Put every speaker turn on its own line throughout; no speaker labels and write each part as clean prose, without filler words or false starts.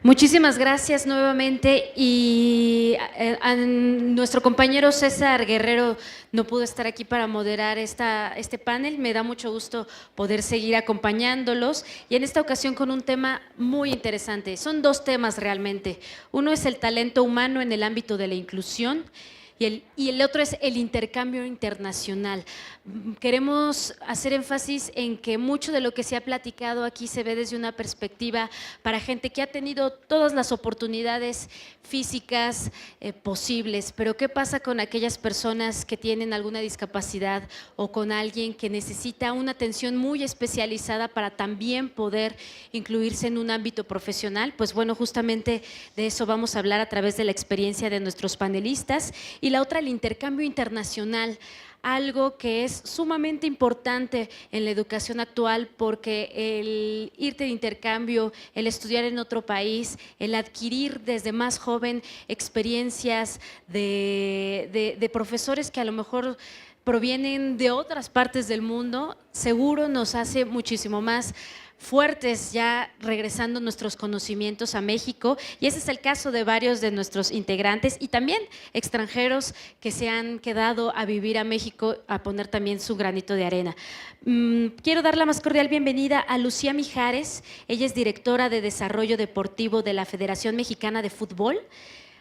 Muchísimas gracias nuevamente y a nuestro compañero César Guerrero no pudo estar aquí para moderar este panel. Me da mucho gusto poder seguir acompañándolos y en esta ocasión con un tema muy interesante. Son dos temas realmente. Uno es el talento humano en el ámbito de la inclusión y el otro es el intercambio internacional. Queremos hacer énfasis en que mucho de lo que se ha platicado aquí se ve desde una perspectiva para gente que ha tenido todas las oportunidades físicas posibles, pero ¿qué pasa con aquellas personas que tienen alguna discapacidad o con alguien que necesita una atención muy especializada para también poder incluirse en un ámbito profesional? Pues bueno, justamente de eso vamos a hablar a través de la experiencia de nuestros panelistas. Y la otra, el intercambio internacional, algo que es sumamente importante en la educación actual porque el irte de intercambio, el estudiar en otro país, el adquirir desde más joven experiencias de profesores que a lo mejor provienen de otras partes del mundo, seguro nos hace muchísimo más fuertes ya regresando nuestros conocimientos a México, y ese es el caso de varios de nuestros integrantes y también extranjeros que se han quedado a vivir a México a poner también su granito de arena. Quiero dar la más cordial bienvenida a Lucía Mijares. Ella es directora de Desarrollo Deportivo de la Federación Mexicana de Fútbol.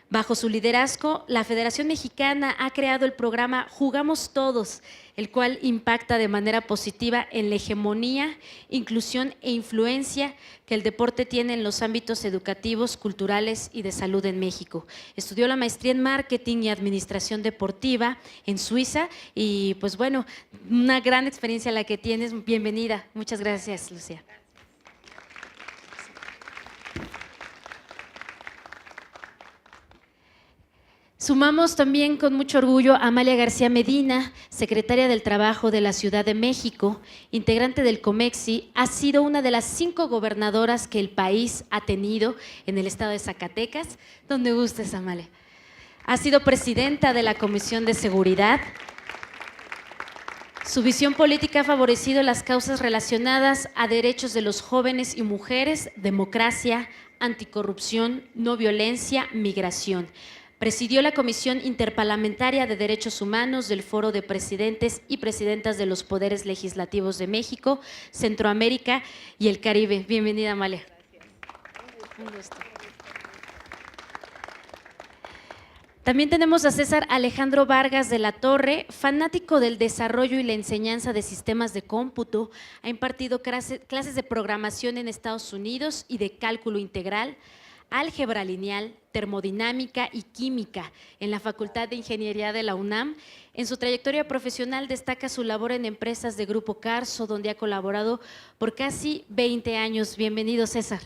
Bajo su liderazgo, la Federación Mexicana ha creado el programa Jugamos Todos, el cual impacta de manera positiva en la hegemonía, inclusión e influencia que el deporte tiene en los ámbitos educativos, culturales y de salud en México. Estudió la maestría en Marketing y Administración Deportiva en Suiza y pues bueno, una gran experiencia la que tienes. Bienvenida. Muchas gracias, Lucía. Sumamos también con mucho orgullo a Amalia García Medina, secretaria del Trabajo de la Ciudad de México, integrante del COMEXI, ha sido una de las 5 gobernadoras que el país ha tenido en el estado de Zacatecas. Donde gustes, Amalia. Ha sido presidenta de la Comisión de Seguridad. Su visión política ha favorecido las causas relacionadas a derechos de los jóvenes y mujeres, democracia, anticorrupción, no violencia, migración. Presidió la Comisión Interparlamentaria de Derechos Humanos del Foro de Presidentes y Presidentas de los Poderes Legislativos de México, Centroamérica y el Caribe. Bienvenida, Amalia. Un gusto. También tenemos a César Alejandro Vargas de la Torre, fanático del desarrollo y la enseñanza de sistemas de cómputo. Ha impartido clases de programación en Estados Unidos y de cálculo integral, álgebra lineal, termodinámica y química en la Facultad de Ingeniería de la UNAM. En su trayectoria profesional destaca su labor en empresas de Grupo Carso, donde ha colaborado por casi 20 años. Bienvenido, César.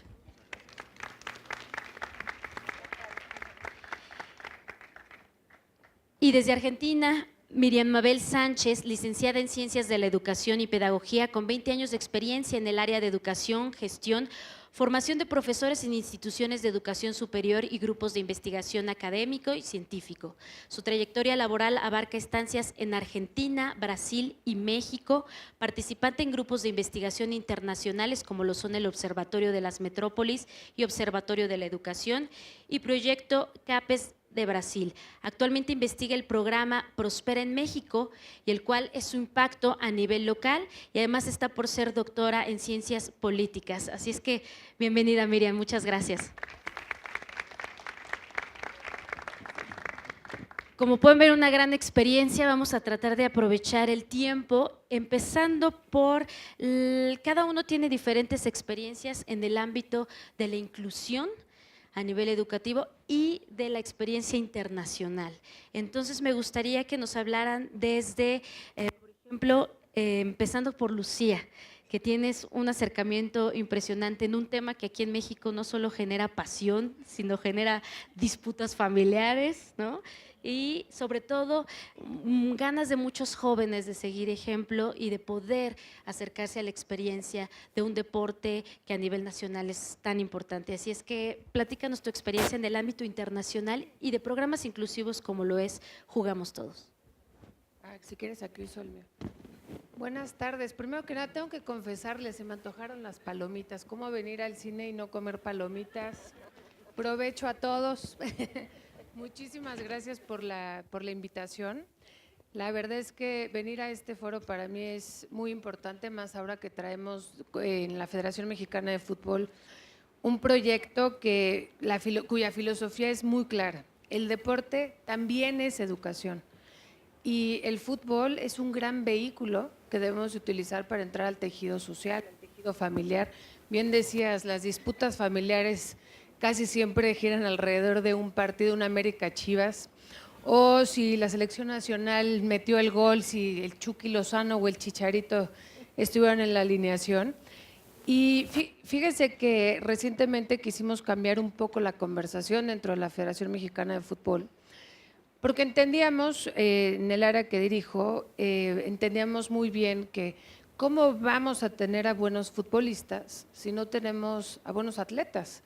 Y desde Argentina, Miriam Mabel Sánchez, licenciada en Ciencias de la Educación y Pedagogía, con 20 años de experiencia en el área de educación, gestión, formación de profesores en instituciones de educación superior y grupos de investigación académico y científico. Su trayectoria laboral abarca estancias en Argentina, Brasil y México, participante en grupos de investigación internacionales como lo son el Observatorio de las Metrópolis y Observatorio de la Educación y Proyecto CAPES de Brasil. Actualmente investiga el programa Prospera en México, y el cual es su impacto a nivel local, y además está por ser doctora en Ciencias Políticas. Así es que, bienvenida, Miriam, muchas gracias. Como pueden ver, una gran experiencia. Vamos a tratar de aprovechar el tiempo, empezando por, cada uno tiene diferentes experiencias en el ámbito de la inclusión a nivel educativo y de la experiencia internacional. Entonces, me gustaría que nos hablaran desde, por ejemplo, empezando por Lucía, que tienes un acercamiento impresionante en un tema que aquí en México no solo genera pasión, sino genera disputas familiares, ¿no? Y sobre todo ganas de muchos jóvenes de seguir ejemplo y de poder acercarse a la experiencia de un deporte que a nivel nacional es tan importante. Así es que platícanos tu experiencia en el ámbito internacional y de programas inclusivos como lo es Jugamos Todos.
Si quieres, aquí uso el mío. Buenas tardes. Primero que nada, tengo que confesarles, se me antojaron las palomitas. ¿Cómo venir al cine y no comer palomitas? Provecho a todos. Muchísimas gracias por la invitación. La verdad es que venir a este foro para mí es muy importante, más ahora que traemos en la Federación Mexicana de Fútbol un proyecto cuya filosofía es muy clara. El deporte también es educación y el fútbol es un gran vehículo que debemos utilizar para entrar al tejido social, al tejido familiar. Bien decías, las disputas familiares casi siempre giran alrededor de un partido, un América Chivas, o si la selección nacional metió el gol, si el Chucky Lozano o el Chicharito estuvieron en la alineación. Y fíjese que recientemente quisimos cambiar un poco la conversación dentro de la Federación Mexicana de Fútbol, porque entendíamos, en el área que dirijo, entendíamos muy bien que cómo vamos a tener a buenos futbolistas si no tenemos a buenos atletas.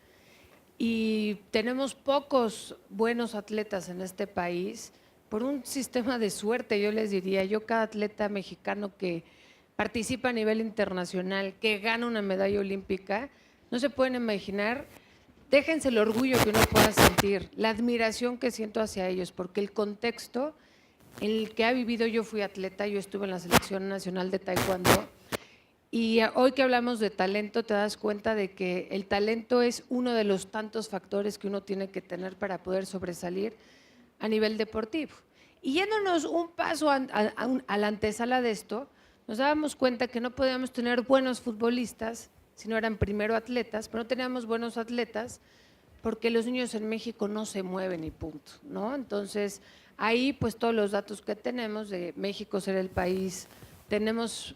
Y tenemos pocos buenos atletas en este país por un sistema de suerte, yo les diría. Cada atleta mexicano que participa a nivel internacional, que gana una medalla olímpica, no se pueden imaginar, déjense el orgullo que uno pueda sentir, la admiración que siento hacia ellos, porque el contexto en el que ha vivido, yo fui atleta, yo estuve en la selección nacional de taekwondo, y hoy que hablamos de talento, te das cuenta de que el talento es uno de los tantos factores que uno tiene que tener para poder sobresalir a nivel deportivo. Y yéndonos un paso a la antesala de esto, nos dábamos cuenta que no podíamos tener buenos futbolistas si no eran primero atletas, pero no teníamos buenos atletas porque los niños en México no se mueven y punto, ¿no? Entonces, ahí pues todos los datos que tenemos de México ser el país, tenemos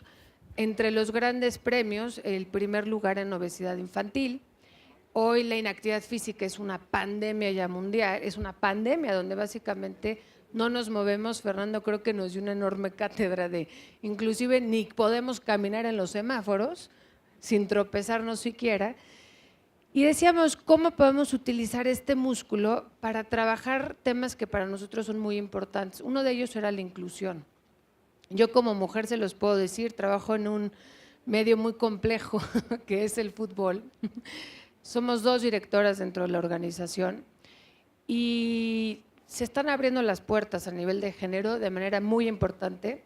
entre los grandes premios el primer lugar en obesidad infantil. Hoy la inactividad física es una pandemia ya mundial, es una pandemia donde básicamente no nos movemos. Fernando creo que nos dio una enorme cátedra de inclusive ni podemos caminar en los semáforos sin tropezarnos siquiera. Y decíamos, ¿cómo podemos utilizar este músculo para trabajar temas que para nosotros son muy importantes? Uno de ellos era la inclusión. Yo como mujer se los puedo decir, trabajo en un medio muy complejo que es el fútbol. Somos 2 directoras dentro de la organización y se están abriendo las puertas a nivel de género de manera muy importante.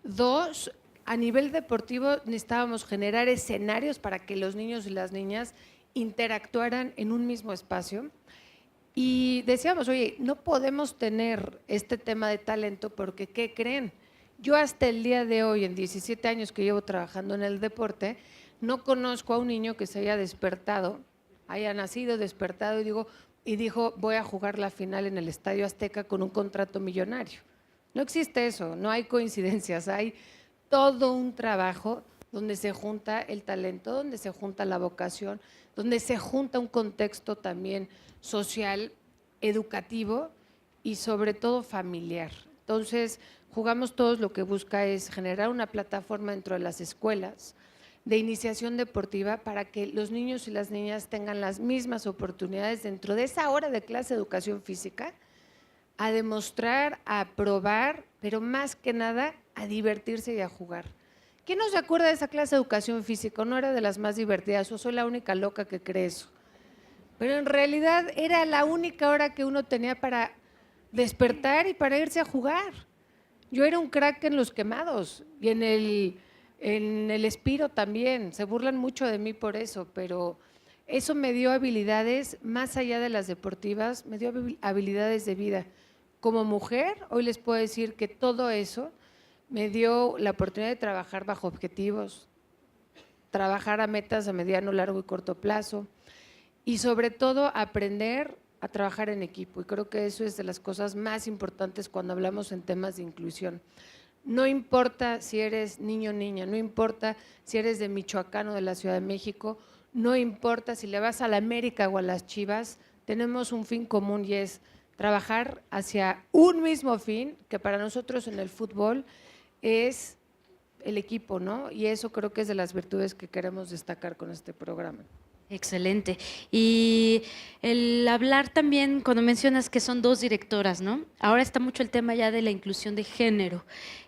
2, a nivel deportivo necesitábamos generar escenarios para que los niños y las niñas interactuaran en un mismo espacio. Y decíamos, oye, no podemos tener este tema de talento porque, ¿qué creen? Yo hasta el día de hoy, en 17 años que llevo trabajando en el deporte, no conozco a un niño que se haya despertado, haya nacido, despertado y dijo, voy a jugar la final en el Estadio Azteca con un contrato millonario. No existe eso, no hay coincidencias, hay todo un trabajo donde se junta el talento, donde se junta la vocación, donde se junta un contexto también social, educativo y sobre todo familiar. Entonces, Jugamos Todos lo que busca es generar una plataforma dentro de las escuelas de iniciación deportiva para que los niños y las niñas tengan las mismas oportunidades dentro de esa hora de clase de educación física, a demostrar, a probar, pero más que nada a divertirse y a jugar. ¿Quién no se acuerda de esa clase de educación física? No era de las más divertidas, o soy la única loca que cree eso. Pero en realidad era la única hora que uno tenía para despertar y para irse a jugar. Yo era un crack en los quemados y en el Espiro también. Se burlan mucho de mí por eso, pero eso me dio habilidades más allá de las deportivas, me dio habilidades de vida. Como mujer, hoy les puedo decir que todo eso me dio la oportunidad de trabajar bajo objetivos, trabajar a metas a mediano, largo y corto plazo y sobre todo aprender a trabajar en equipo. Y creo que eso es de las cosas más importantes cuando hablamos en temas de inclusión. No importa si eres niño o niña, no importa si eres de Michoacán o de la Ciudad de México, no importa si le vas a la América o a las Chivas, tenemos un fin común y es trabajar hacia un mismo fin, que para nosotros en el fútbol es el equipo, ¿no? Y eso creo que es de las virtudes que queremos destacar con este programa.
Excelente. Y el hablar también, cuando mencionas que son dos directoras, ¿no? Ahora está mucho el tema ya de la inclusión de género.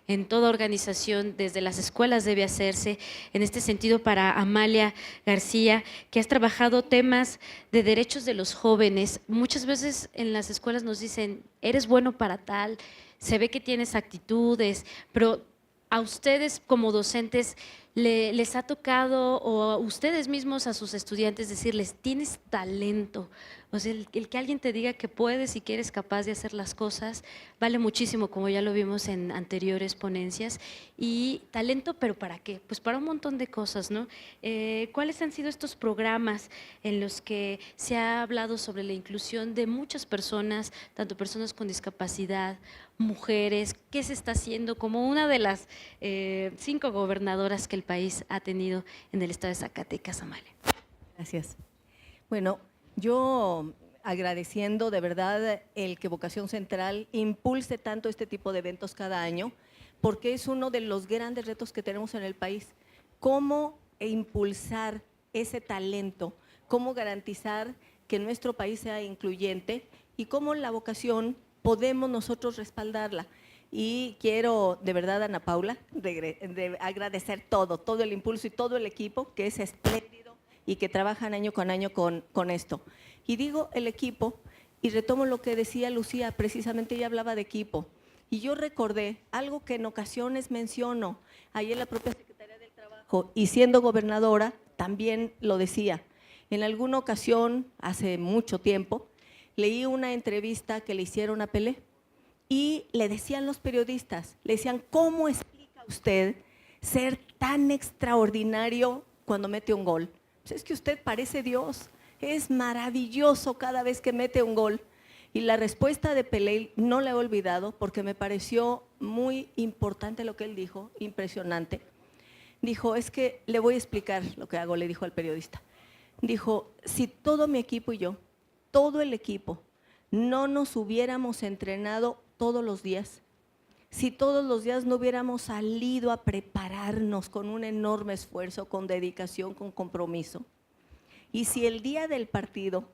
En toda organización, desde las escuelas debe hacerse. En este sentido, para Amalia García, que has trabajado temas de derechos de los jóvenes, muchas veces en las escuelas nos dicen, eres bueno para tal, se ve que tienes actitudes, pero a ustedes como docentes les ha tocado, o a ustedes mismos a sus estudiantes, decirles, tienes talento. O sea, el que alguien te diga que puedes y que eres capaz de hacer las cosas vale muchísimo, como ya lo vimos en anteriores ponencias. Y talento, ¿pero para qué? Pues para un montón de cosas, ¿no? ¿Cuáles han sido estos programas en los que se ha hablado sobre la inclusión de muchas personas, tanto personas con discapacidad, mujeres? ¿Qué se está haciendo como una de las 5 gobernadoras que el país ha tenido en el estado de Zacatecas, Amalia?
Gracias. Bueno, yo agradeciendo de verdad el que Vocación Central impulse tanto este tipo de eventos cada año, porque es uno de los grandes retos que tenemos en el país. Cómo impulsar ese talento, cómo garantizar que nuestro país sea incluyente y cómo la vocación podemos nosotros respaldarla. Y quiero de verdad, Ana Paula, de agradecer todo el impulso y todo el equipo, que es espléndido y que trabajan año con esto. Y digo el equipo, y retomo lo que decía Lucía, precisamente ella hablaba de equipo. Y yo recordé algo que en ocasiones menciono, ahí en la propia Secretaría del Trabajo, y siendo gobernadora también lo decía. En alguna ocasión, hace mucho tiempo, leí una entrevista que le hicieron a Pelé, y le decían los periodistas, le decían, ¿cómo explica usted ser tan extraordinario cuando mete un gol? Pues es que usted parece Dios, es maravilloso cada vez que mete un gol. Y la respuesta de Pelé no la he olvidado porque me pareció muy importante lo que él dijo, impresionante. Dijo, es que le voy a explicar lo que hago, le dijo al periodista. Dijo, si todo mi equipo y yo, todo el equipo, no nos hubiéramos entrenado todos los días, si todos los días no hubiéramos salido a prepararnos con un enorme esfuerzo, con dedicación, con compromiso, y si el día del partido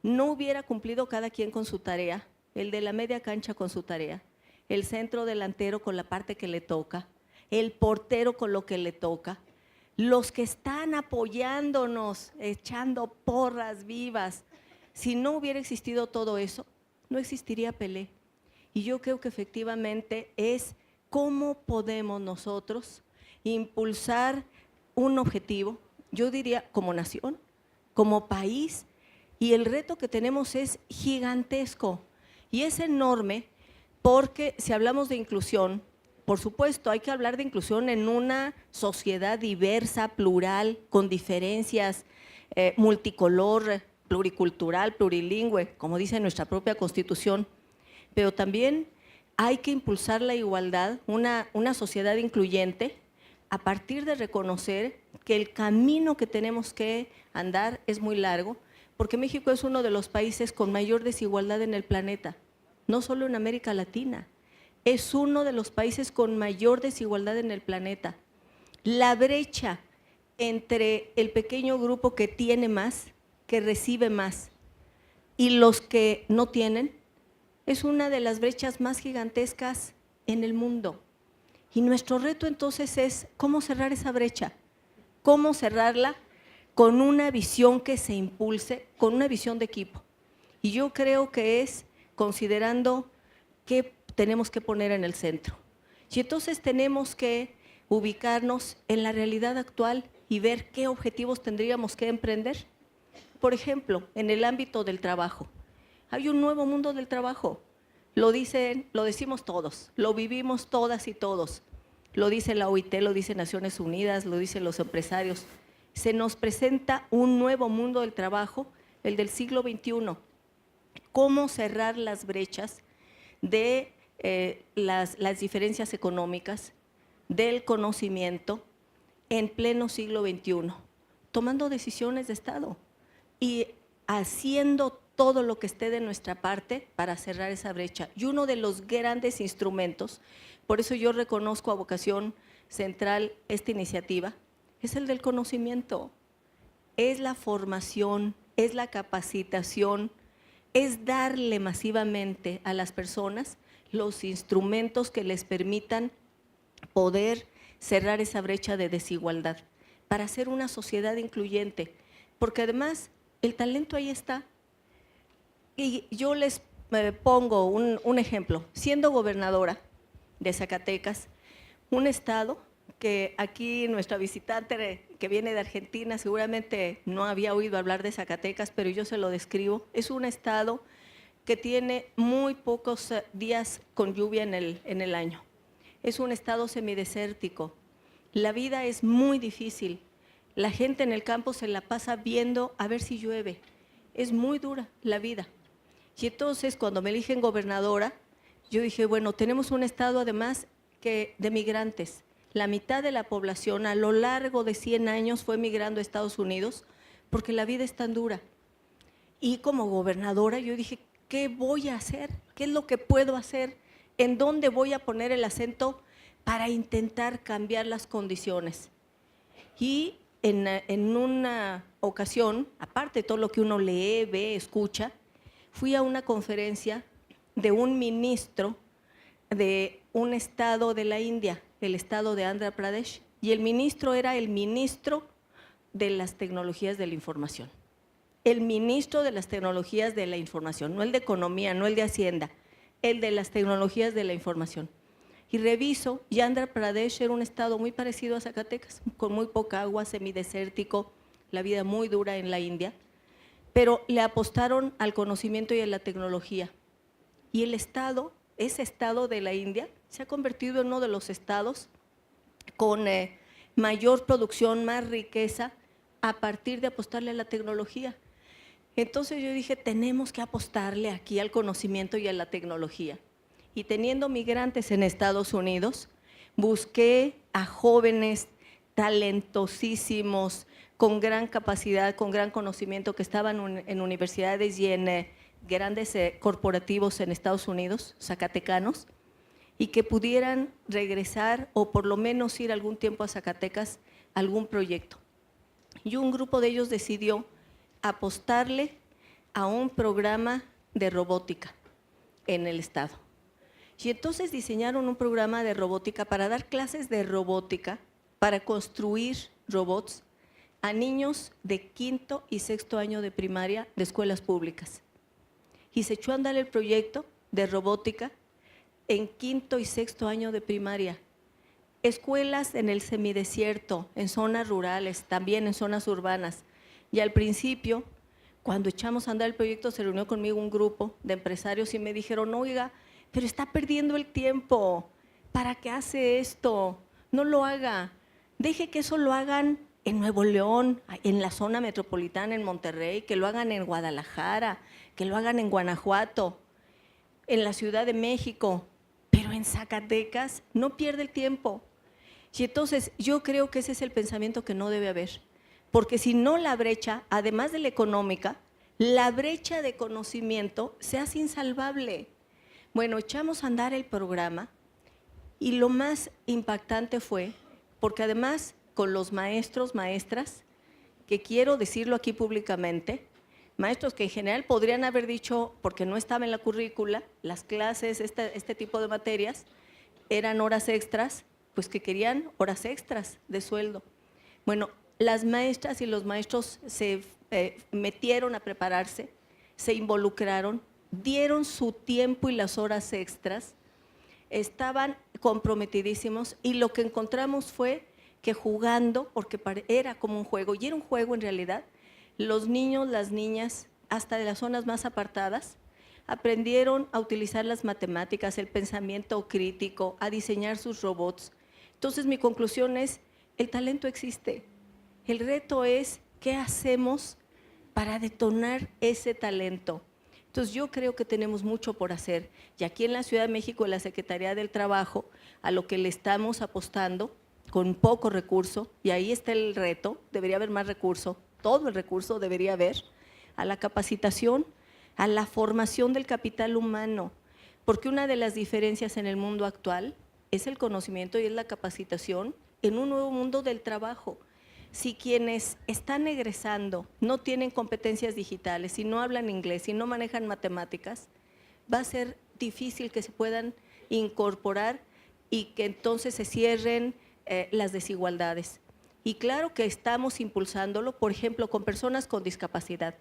no hubiera cumplido cada quien con su tarea, el de la media cancha con su tarea, el centro delantero con la parte que le toca, el portero con lo que le toca, los que están apoyándonos, echando porras vivas, si no hubiera existido todo eso, no existiría Pelé. Y yo creo que efectivamente es cómo podemos nosotros impulsar un objetivo, yo diría como nación, como país, y el reto que tenemos es gigantesco y es enorme porque si hablamos de inclusión, por supuesto hay que hablar de inclusión en una sociedad diversa, plural, con diferencias, multicolor, pluricultural, plurilingüe, como dice nuestra propia Constitución, pero también hay que impulsar la igualdad, una sociedad incluyente, a partir de reconocer que el camino que tenemos que andar es muy largo, porque México es uno de los países con mayor desigualdad en el planeta, no solo en América Latina, es uno de los países con mayor desigualdad en el planeta. La brecha entre el pequeño grupo que tiene más, que recibe más, y los que no tienen, es una de las brechas más gigantescas en el mundo. Y nuestro reto entonces es cómo cerrar esa brecha, cómo cerrarla con una visión que se impulse, con una visión de equipo. Y yo creo que es considerando qué tenemos que poner en el centro. Y entonces tenemos que ubicarnos en la realidad actual y ver qué objetivos tendríamos que emprender. Por ejemplo, en el ámbito del trabajo. Hay un nuevo mundo del trabajo, lo decimos todos, lo vivimos todas y todos, lo dice la OIT, lo dice Naciones Unidas, lo dicen los empresarios. Se nos presenta un nuevo mundo del trabajo, el del siglo XXI. ¿Cómo cerrar las brechas de las diferencias económicas, del conocimiento en pleno siglo XXI? Tomando decisiones de Estado y haciendo todo lo que esté de nuestra parte para cerrar esa brecha. Y uno de los grandes instrumentos, por eso yo reconozco a Vocación Central esta iniciativa, es el del conocimiento. es la formación, es la capacitación, es darle masivamente a las personas los instrumentos que les permitan poder cerrar esa brecha de desigualdad, para hacer una sociedad incluyente, porque además el talento ahí está. Y yo les pongo un ejemplo. Siendo gobernadora de Zacatecas, un estado que aquí nuestra visitante que viene de Argentina seguramente no había oído hablar de Zacatecas, pero yo se lo describo. Es un estado que tiene muy pocos días con lluvia en el año. Es un estado semidesértico. La vida es muy difícil. La gente en el campo se la pasa viendo a ver si llueve. Es muy dura la vida. Y entonces, cuando me eligen gobernadora, yo dije, bueno, tenemos un estado además que de migrantes. La mitad de la población a lo largo de 100 años fue migrando a Estados Unidos porque la vida es tan dura. Y como gobernadora yo dije, ¿qué voy a hacer? ¿Qué es lo que puedo hacer? ¿En dónde voy a poner el acento para intentar cambiar las condiciones? Y en una ocasión, aparte de todo lo que uno lee, ve, escucha, fui a una conferencia de un ministro de un estado de la India, el estado de Andhra Pradesh, y el ministro era el ministro de las tecnologías de la información. El ministro de las tecnologías de la información, no el de economía, no el de hacienda, el de las tecnologías de la información. Y reviso, y Andhra Pradesh era un estado muy parecido a Zacatecas, con muy poca agua, semidesértico, la vida muy dura en la India, pero le apostaron al conocimiento y a la tecnología. Y el estado, ese estado de la India, se ha convertido en uno de los estados con mayor producción, más riqueza, a partir de apostarle a la tecnología. Entonces yo dije, tenemos que apostarle aquí al conocimiento y a la tecnología. Y teniendo migrantes en Estados Unidos, busqué a jóvenes talentosísimos, con gran capacidad, con gran conocimiento, que estaban en universidades y en grandes corporativos en Estados Unidos, zacatecanos, y que pudieran regresar o por lo menos ir algún tiempo a Zacatecas a algún proyecto. Y un grupo de ellos decidió apostarle a un programa de robótica en el estado. Y entonces diseñaron un programa de robótica para dar clases de robótica, para construir robots a niños de 5º y 6º año de primaria de escuelas públicas. Y se echó a andar el proyecto de robótica en 5º y 6º año de primaria. Escuelas en el semidesierto, en zonas rurales, también en zonas urbanas. Y al principio, cuando echamos a andar el proyecto, se reunió conmigo un grupo de empresarios y me dijeron, oiga, pero está perdiendo el tiempo, ¿para qué hace esto? No lo haga, deje que eso lo hagan en Nuevo León, en la zona metropolitana, en Monterrey, que lo hagan en Guadalajara, que lo hagan en Guanajuato, en la Ciudad de México, pero en Zacatecas no pierde el tiempo. Y entonces yo creo que ese es el pensamiento que no debe haber, porque si no la brecha, además de la económica, la brecha de conocimiento se hace insalvable. Bueno, echamos a andar el programa y lo más impactante fue, porque además con los maestros, maestras, que quiero decirlo aquí públicamente, maestros que en general podrían haber dicho, porque no estaba en la currícula, las clases, este tipo de materias, eran horas extras, pues que querían horas extras de sueldo. Bueno, las maestras y los maestros se metieron a prepararse, se involucraron, dieron su tiempo y las horas extras, estaban comprometidísimos y lo que encontramos fue que jugando, porque era como un juego, y era un juego en realidad, los niños, las niñas, hasta de las zonas más apartadas, aprendieron a utilizar las matemáticas, el pensamiento crítico, a diseñar sus robots. Entonces mi conclusión es, el talento existe, el reto es qué hacemos para detonar ese talento. Entonces yo creo que tenemos mucho por hacer, y aquí en la Ciudad de México, en la Secretaría del Trabajo, a lo que le estamos apostando con poco recurso, y ahí está el reto, debería haber más recurso, todo el recurso debería haber, a la capacitación, a la formación del capital humano, porque una de las diferencias en el mundo actual es el conocimiento y es la capacitación en un nuevo mundo del trabajo. si quienes están egresando no tienen competencias digitales, si no hablan inglés, si no manejan matemáticas, va a ser difícil que se puedan incorporar y que entonces se cierren las desigualdades. Y claro que estamos impulsándolo, por ejemplo, con personas con discapacidad.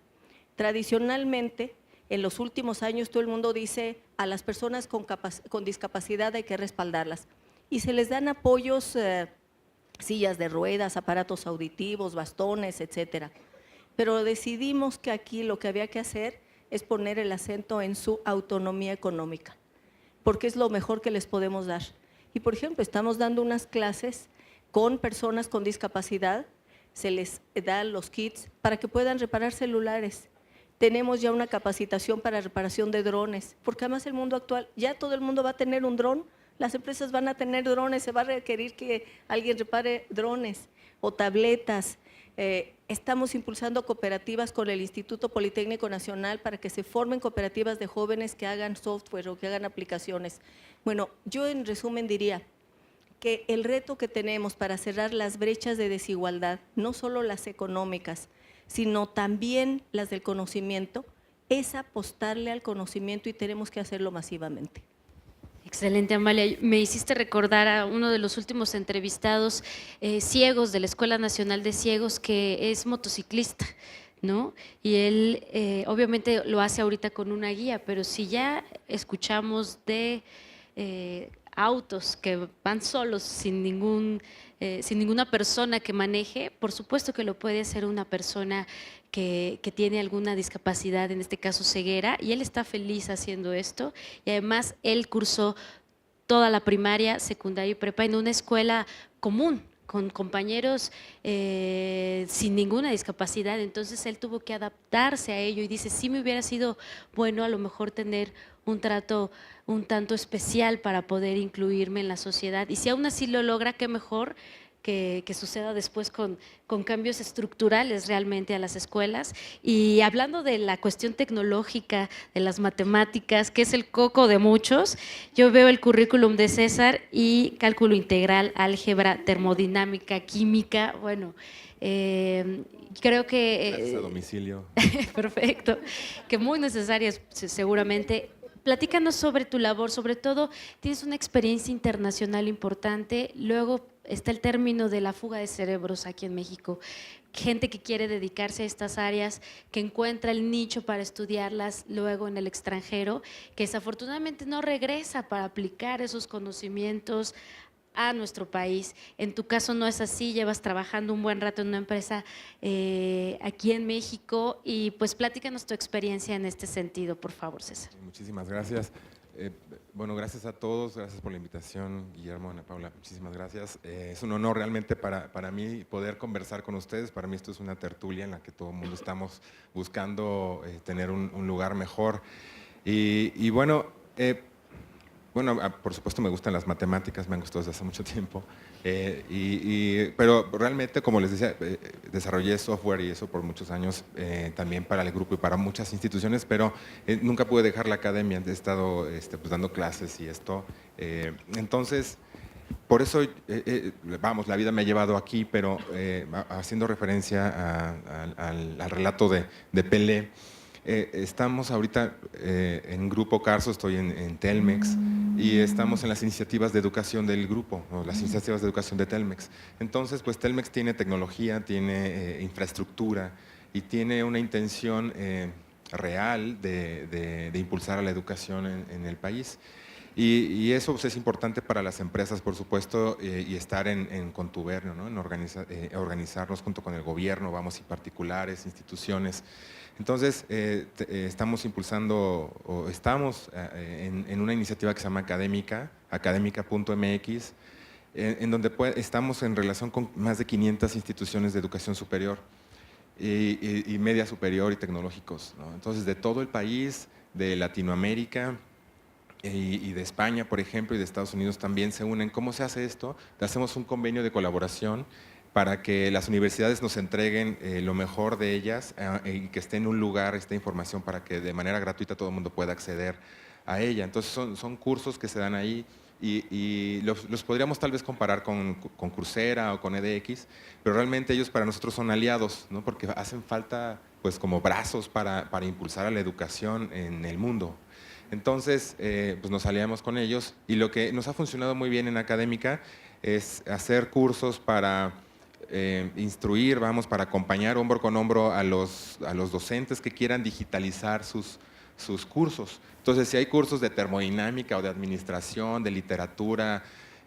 Tradicionalmente, en los últimos años, todo el mundo dice a las personas con discapacidad hay que respaldarlas. Y se les dan apoyos, sillas de ruedas, aparatos auditivos, bastones, etcétera. Pero decidimos que aquí lo que había que hacer es poner el acento en su autonomía económica, porque es lo mejor que les podemos dar. Y, por ejemplo, estamos dando unas clases con personas con discapacidad, se les dan los kits para que puedan reparar celulares. Tenemos ya una capacitación para reparación de drones, porque además el mundo actual, ya todo el mundo va a tener un dron, las empresas van a tener drones, se va a requerir que alguien repare drones o tabletas. Estamos impulsando cooperativas con el Instituto Politécnico Nacional para que se formen cooperativas de jóvenes que hagan software o que hagan aplicaciones. Bueno, yo en resumen diría que el reto que tenemos para cerrar las brechas de desigualdad, no solo las económicas, sino también las del conocimiento, es apostarle al conocimiento y tenemos que hacerlo masivamente.
Excelente, Amalia. Me hiciste recordar a uno de los últimos entrevistados ciegos de la Escuela Nacional de Ciegos, que es motociclista, ¿no? Y él obviamente lo hace ahorita con una guía, pero si ya escuchamos de autos que van solos sin ninguna persona que maneje, por supuesto que lo puede hacer una persona que tiene alguna discapacidad, en este caso ceguera, y él está feliz haciendo esto, y además él cursó toda la primaria, secundaria y prepa en una escuela común, con compañeros sin ninguna discapacidad. Entonces él tuvo que adaptarse a ello y dice, sí me hubiera sido bueno a lo mejor tener un trato un tanto especial para poder incluirme en la sociedad, y si aún así lo logra, qué mejor que suceda después con cambios estructurales realmente a las escuelas. Y hablando de la cuestión tecnológica, de las matemáticas, que es el coco de muchos, yo veo el currículum de César y cálculo integral, álgebra, termodinámica, química, bueno, creo que…
Clases a domicilio.
Perfecto, que muy necesarias seguramente. Platícanos sobre tu labor, sobre todo tienes una experiencia internacional importante, luego está el término de la fuga de cerebros aquí en México, gente que quiere dedicarse a estas áreas, que encuentra el nicho para estudiarlas luego en el extranjero, que desafortunadamente no regresa para aplicar esos conocimientos a nuestro país. En tu caso no es así, llevas trabajando un buen rato en una empresa aquí en México, y pues platícanos tu experiencia en este sentido, por favor, César.
Muchísimas gracias. Bueno, gracias a todos, gracias por la invitación, Guillermo, Ana Paula, muchísimas gracias. Es un honor realmente para mí poder conversar con ustedes. Para mí esto es una tertulia en la que todo el mundo estamos buscando tener un lugar mejor. Y bueno, por supuesto me gustan las matemáticas, me han gustado desde hace mucho tiempo, pero realmente, como les decía, desarrollé software y eso por muchos años, también para el grupo y para muchas instituciones, pero nunca pude dejar la academia, he estado pues, dando clases y esto, entonces, por eso, vamos, la vida me ha llevado aquí, pero haciendo referencia al relato de Pelé, estamos ahorita en Grupo Carso, estoy en Telmex, y estamos en las iniciativas de educación del grupo, ¿no? Las iniciativas de educación de Telmex. Entonces, pues Telmex tiene tecnología, tiene infraestructura y tiene una intención real de impulsar a la educación en el país. Y eso pues, es importante para las empresas, por supuesto, y estar en contubernio, ¿no? En organizarnos junto con el gobierno, vamos, y particulares, instituciones. Entonces, estamos impulsando, o estamos en una iniciativa que se llama académica.mx, en donde estamos en relación con más de 500 instituciones de educación superior y media superior y tecnológicos, ¿no? Entonces, de todo el país, de Latinoamérica y de España, por ejemplo, y de Estados Unidos también se unen. ¿Cómo se hace esto? Hacemos un convenio de colaboración para que las universidades nos entreguen lo mejor de ellas y que esté en un lugar esta información para que de manera gratuita todo el mundo pueda acceder a ella. Entonces son cursos que se dan ahí y los podríamos tal vez comparar con Coursera o con edX, pero realmente ellos para nosotros son aliados, ¿no? Porque hacen falta pues como brazos para impulsar a la educación en el mundo. Entonces, pues nos aliamos con ellos y lo que nos ha funcionado muy bien en Académica es hacer cursos para instruir, para acompañar hombro con hombro a los docentes que quieran digitalizar sus cursos. Entonces, si hay cursos de termodinámica o de administración, de literatura,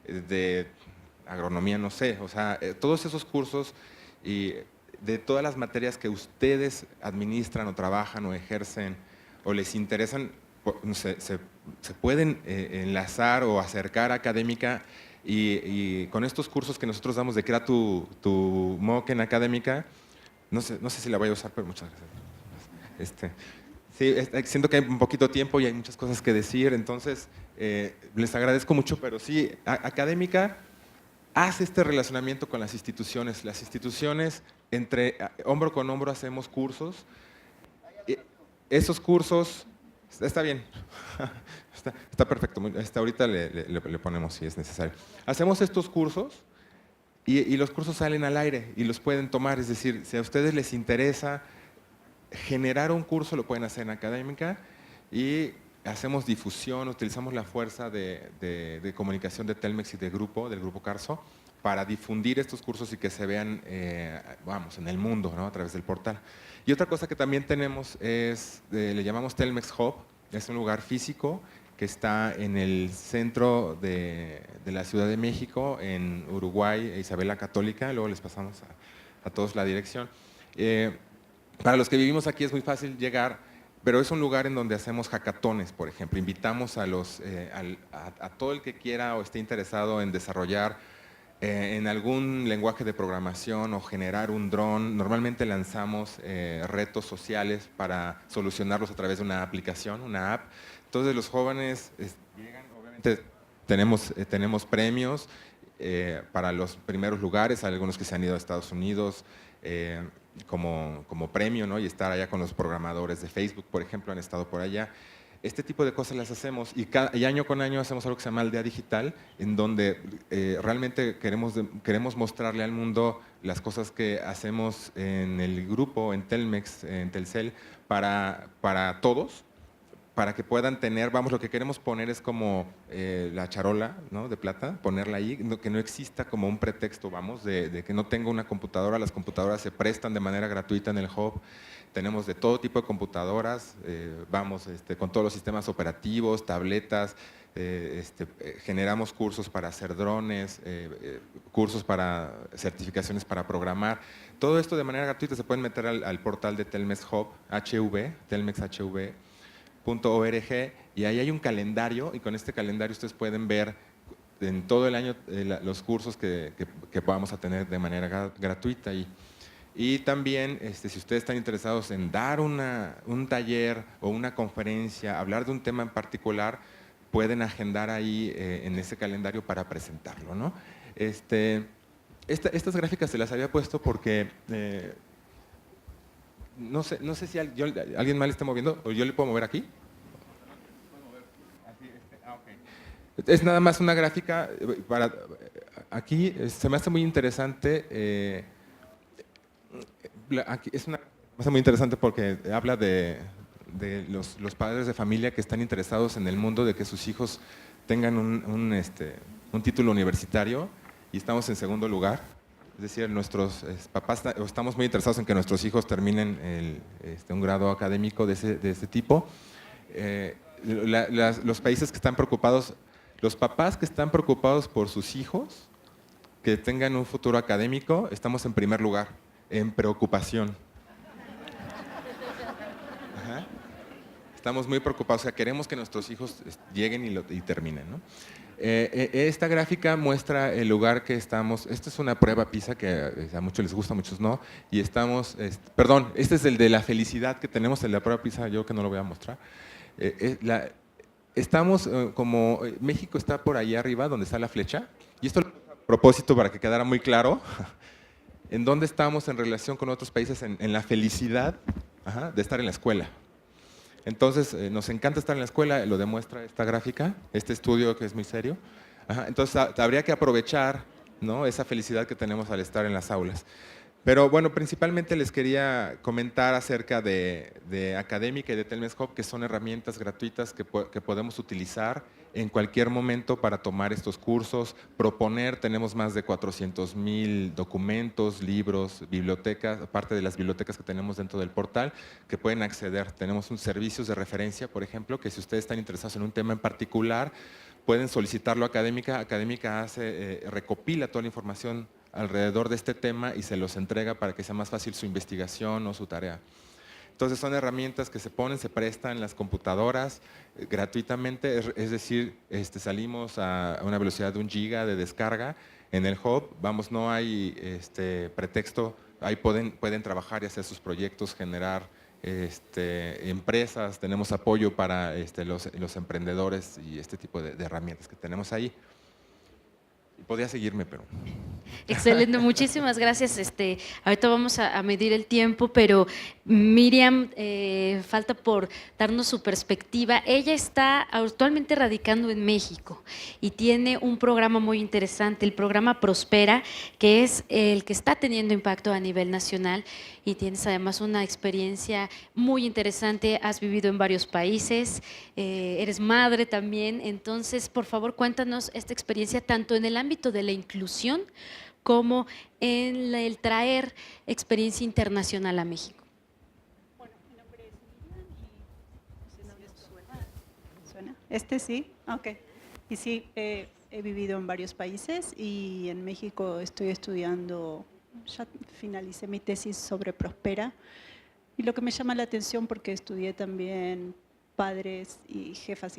de agronomía, no sé, o sea, todos esos cursos y de todas las materias que ustedes administran o trabajan o ejercen o les interesan, se pueden enlazar o acercar a Académica y con estos cursos que nosotros damos de Crea tu MOOC en Académica, no sé si la voy a usar, pero muchas gracias. Sí, siento que hay un poquito de tiempo y hay muchas cosas que decir, entonces les agradezco mucho, pero sí, Académica hace este relacionamiento con las instituciones. Las instituciones, hombro con hombro hacemos cursos. Esos cursos, está bien, está perfecto, ahorita le ponemos si es necesario. Hacemos estos cursos y los cursos salen al aire y los pueden tomar, es decir, si a ustedes les interesa generar un curso, lo pueden hacer en Académica y hacemos difusión, utilizamos la fuerza de comunicación de Telmex y del grupo Carso para difundir estos cursos y que se vean en el mundo, ¿no? A través del portal. Y otra cosa que también tenemos le llamamos Telmex Hub, es un lugar físico que está en el centro de la Ciudad de México, en Uruguay, Isabel la Católica, luego les pasamos a todos la dirección. Para los que vivimos aquí es muy fácil llegar, pero es un lugar en donde hacemos hackatones, por ejemplo. Invitamos a todo el que quiera o esté interesado en desarrollar en algún lenguaje de programación o generar un dron. Normalmente lanzamos retos sociales para solucionarlos a través de una aplicación, una app. Entonces los jóvenes llegan, obviamente tenemos premios para los primeros lugares, hay algunos que se han ido a Estados Unidos, como premio, ¿no? Y estar allá con los programadores de Facebook, por ejemplo, han estado por allá. Este tipo de cosas las hacemos y año con año hacemos algo que se llama Aldea Digital, en donde realmente queremos mostrarle al mundo las cosas que hacemos en el grupo, en Telmex, en Telcel, para todos, para que puedan tener, lo que queremos poner es como la charola, ¿no? De plata, ponerla ahí, que no exista como un pretexto, de que no tenga una computadora. Las computadoras se prestan de manera gratuita en el hub, tenemos de todo tipo de computadoras, con todos los sistemas operativos, tabletas, generamos cursos para hacer drones, cursos para certificaciones para programar. Todo esto de manera gratuita se pueden meter al portal de Telmex Hub, telmexhv.org, y ahí hay un calendario y con este calendario ustedes pueden ver en todo el año los cursos que vamos a tener de manera gratuita. Y también, si ustedes están interesados en dar un taller o una conferencia, hablar de un tema en particular, pueden agendar ahí en ese calendario para presentarlo, ¿no? Estas gráficas se las había puesto porque no sé si alguien más le está moviendo, o yo le puedo mover aquí. Es nada más una gráfica aquí se me hace muy interesante. Aquí es me hace muy interesante porque habla de los padres de familia que están interesados en el mundo de que sus hijos tengan un título universitario, y estamos en segundo lugar. Es decir, nuestros papás estamos muy interesados en que nuestros hijos terminen un grado académico de ese tipo. Los países que están preocupados, los papás que están preocupados por sus hijos que tengan un futuro académico, estamos en primer lugar, en preocupación. Ajá. Estamos muy preocupados, o sea, queremos que nuestros hijos lleguen y terminen, ¿no? Esta gráfica muestra el lugar que estamos. Esta es una prueba PISA que a muchos les gusta, a muchos no. Y estamos, perdón, este es el de la felicidad que tenemos, el de la prueba PISA, yo que no lo voy a mostrar. Estamos como, México está por ahí arriba, donde está la flecha. Y esto a propósito para que quedara muy claro en dónde estamos en relación con otros países en la felicidad, ajá, de estar en la escuela. Entonces, nos encanta estar en la escuela, lo demuestra esta gráfica, este estudio que es muy serio. Ajá, entonces habría que aprovechar, ¿no?, esa felicidad que tenemos al estar en las aulas. Pero bueno, principalmente les quería comentar acerca de Académica y de Telmex Hub, que son herramientas gratuitas que podemos utilizar en cualquier momento para tomar estos cursos, proponer. Tenemos más de 400,000 documentos, libros, bibliotecas, aparte de las bibliotecas que tenemos dentro del portal, que pueden acceder. Tenemos un servicios de referencia, por ejemplo, que si ustedes están interesados en un tema en particular, pueden solicitarlo a Académica. Académica recopila toda la información alrededor de este tema y se los entrega para que sea más fácil su investigación o su tarea. Entonces son herramientas que se ponen, se prestan en las computadoras gratuitamente, es decir, salimos a una velocidad de 1 giga de descarga en el hub. Vamos, no hay pretexto, ahí pueden trabajar y hacer sus proyectos, generar empresas, tenemos apoyo para los emprendedores y este tipo de herramientas que tenemos ahí. Podría seguirme, pero…
Excelente, muchísimas gracias. Ahorita vamos a medir el tiempo, pero Miriam, falta por darnos su perspectiva. Ella está actualmente radicando en México y tiene un programa muy interesante, el programa Prospera, que es el que está teniendo impacto a nivel nacional, y tienes además una experiencia muy interesante. Has vivido en varios países, eres madre también, entonces por favor cuéntanos esta experiencia tanto en el ámbito de la inclusión como en el traer experiencia internacional a México.
Bueno, mi nombre es Miriam y no sé si esto suena. ¿Suena? Sí, ok. Y sí, he vivido en varios países y en México estoy estudiando, ya finalicé mi tesis sobre Prospera, y lo que me llama la atención, porque estudié también padres y jefas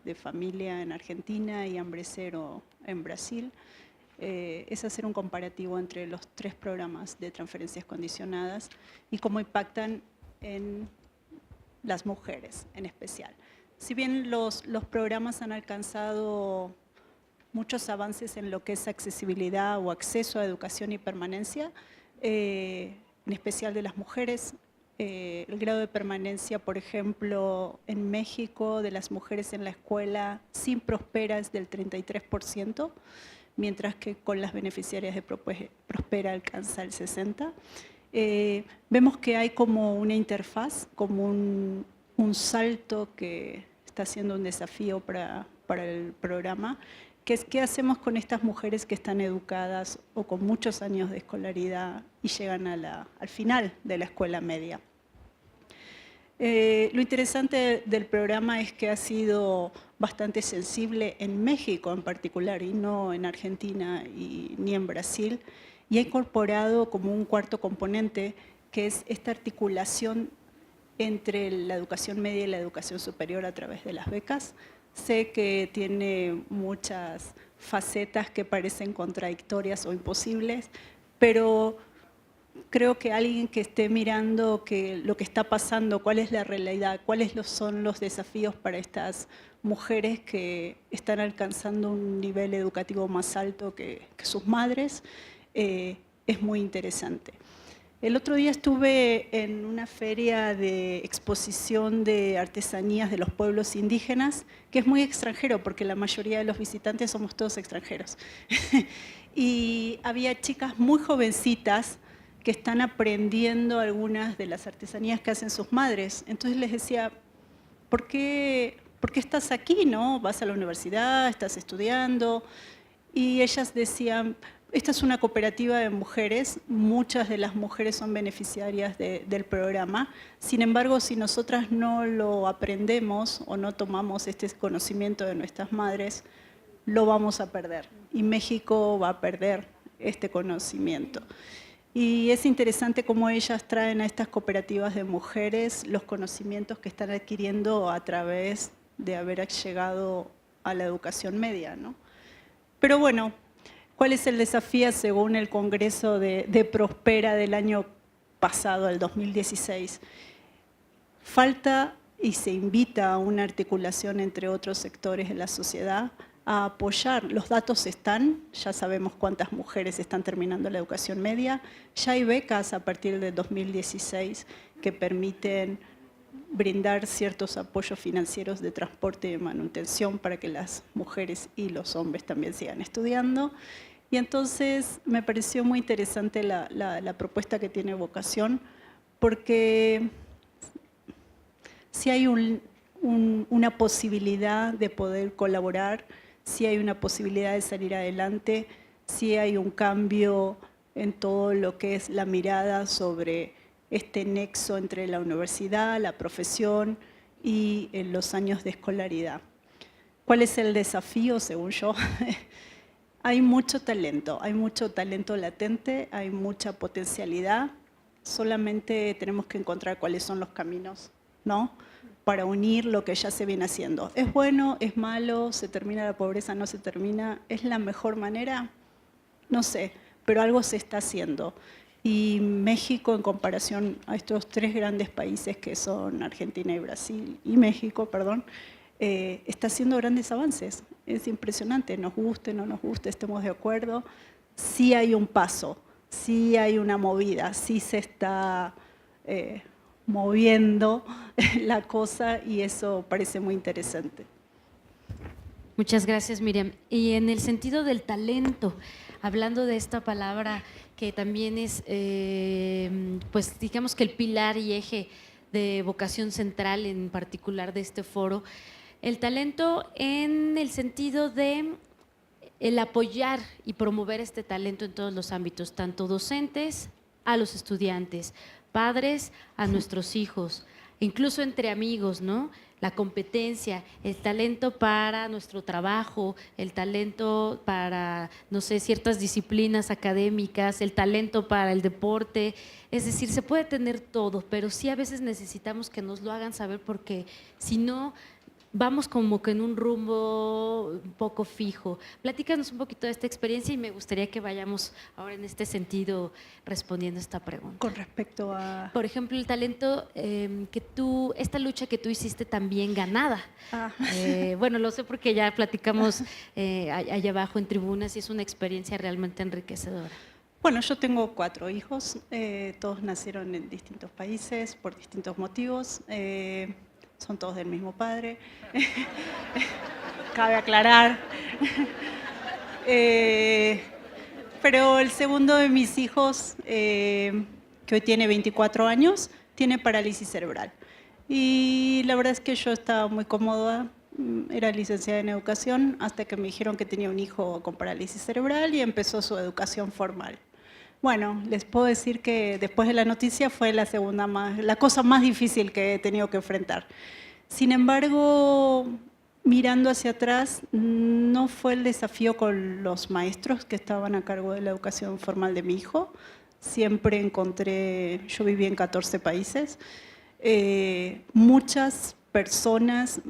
de familia en Argentina y hambre cero en Brasil, es hacer un comparativo entre los 3 programas de transferencias condicionadas y cómo impactan en las mujeres en especial. Si bien los programas han alcanzado muchos avances en lo que es accesibilidad o acceso a educación y permanencia, en especial de las mujeres, el grado de permanencia, por ejemplo, en México, de las mujeres en la escuela sin Prospera es del 33%, mientras que con las beneficiarias de Prospera alcanza el 60%. Vemos que hay como una interfaz, como un salto que está siendo un desafío para el programa, que es qué hacemos con estas mujeres que están educadas o con muchos años de escolaridad y llegan al final de la escuela media. Lo interesante del programa es que ha sido bastante sensible en México en particular, y no en Argentina ni en Brasil, y ha incorporado como un cuarto componente, que es esta articulación entre la educación media y la educación superior a través de las becas. Sé que tiene muchas facetas que parecen contradictorias o imposibles, pero creo que alguien que esté mirando lo que está pasando, cuál es la realidad, cuáles son los desafíos para estas mujeres que están alcanzando un nivel educativo más alto que sus madres, es muy interesante. El otro día estuve en una feria de exposición de artesanías de los pueblos indígenas, que es muy extranjero porque la mayoría de los visitantes somos todos extranjeros. Y había chicas muy jovencitas que están aprendiendo algunas de las artesanías que hacen sus madres. Entonces les decía, ¿por qué estás aquí, no? Vas a la universidad, estás estudiando. Y ellas decían, esta es una cooperativa de mujeres, muchas de las mujeres son beneficiarias del programa. Sin embargo, si nosotras no lo aprendemos o no tomamos este conocimiento de nuestras madres, lo vamos a perder. Y México va a perder este conocimiento. Y es interesante cómo ellas traen a estas cooperativas de mujeres los conocimientos que están adquiriendo a través de haber llegado a la educación media, ¿no? Pero bueno, ¿cuál es el desafío según el Congreso de Prospera del año pasado, el 2016? Falta y se invita a una articulación entre otros sectores de la sociedad a apoyar. Los datos están, ya sabemos cuántas mujeres están terminando la educación media, ya hay becas a partir del 2016 que permiten brindar ciertos apoyos financieros de transporte y de manutención para que las mujeres y los hombres también sigan estudiando. Y entonces me pareció muy interesante la propuesta que tiene Vocación, porque si hay una posibilidad de poder colaborar, si hay una posibilidad de salir adelante, si hay un cambio en todo lo que es la mirada sobre este nexo entre la universidad, la profesión y los años de escolaridad. ¿Cuál es el desafío, según yo? Hay mucho talento latente, hay mucha potencialidad, solamente tenemos que encontrar cuáles son los caminos, ¿no?, para unir lo que ya se viene haciendo. ¿Es bueno? ¿Es malo? ¿Se termina la pobreza? ¿No se termina? ¿Es la mejor manera? No sé, pero algo se está haciendo. Y México, en comparación a estos tres grandes países que son Argentina y Brasil, y México, perdón, está haciendo grandes avances. Es impresionante, nos guste, no nos guste, estemos de acuerdo. Sí hay un paso, sí hay una movida, sí se está moviendo la cosa y eso parece muy interesante.
Muchas gracias, Miriam. Y en el sentido del talento, hablando de esta palabra que también es, pues digamos que el pilar y eje de Vocación Central, en particular de este foro, el talento en el sentido de el apoyar y promover este talento en todos los ámbitos, tanto docentes a los estudiantes, padres a nuestros hijos, incluso entre amigos, ¿no? La competencia, el talento para nuestro trabajo, el talento para, no sé, ciertas disciplinas académicas, el talento para el deporte. Es decir, se puede tener todo, pero sí a veces necesitamos que nos lo hagan saber porque si no, vamos como que en un rumbo un poco fijo. Platícanos un poquito de esta experiencia y me gustaría que vayamos ahora en este sentido respondiendo a esta pregunta.
Con respecto a…
Por ejemplo, el talento esta lucha que tú hiciste también ganada. Bueno, lo sé porque ya platicamos allá abajo en tribunas y es una experiencia realmente enriquecedora.
Bueno, yo tengo 4 hijos, todos nacieron en distintos países por distintos motivos. Son todos del mismo padre, cabe aclarar. Pero el segundo de mis hijos, que hoy tiene 24 años, tiene parálisis cerebral. Y la verdad es que yo estaba muy cómoda, era licenciada en educación, hasta que me dijeron que tenía un hijo con parálisis cerebral y empezó su educación formal. Bueno, les puedo decir que después de la noticia fue la cosa más difícil que he tenido que enfrentar. Sin embargo, mirando hacia atrás, no fue el desafío con los maestros que estaban a cargo de la educación formal de mi hijo. Siempre encontré, yo viví en 14 países, muchas personas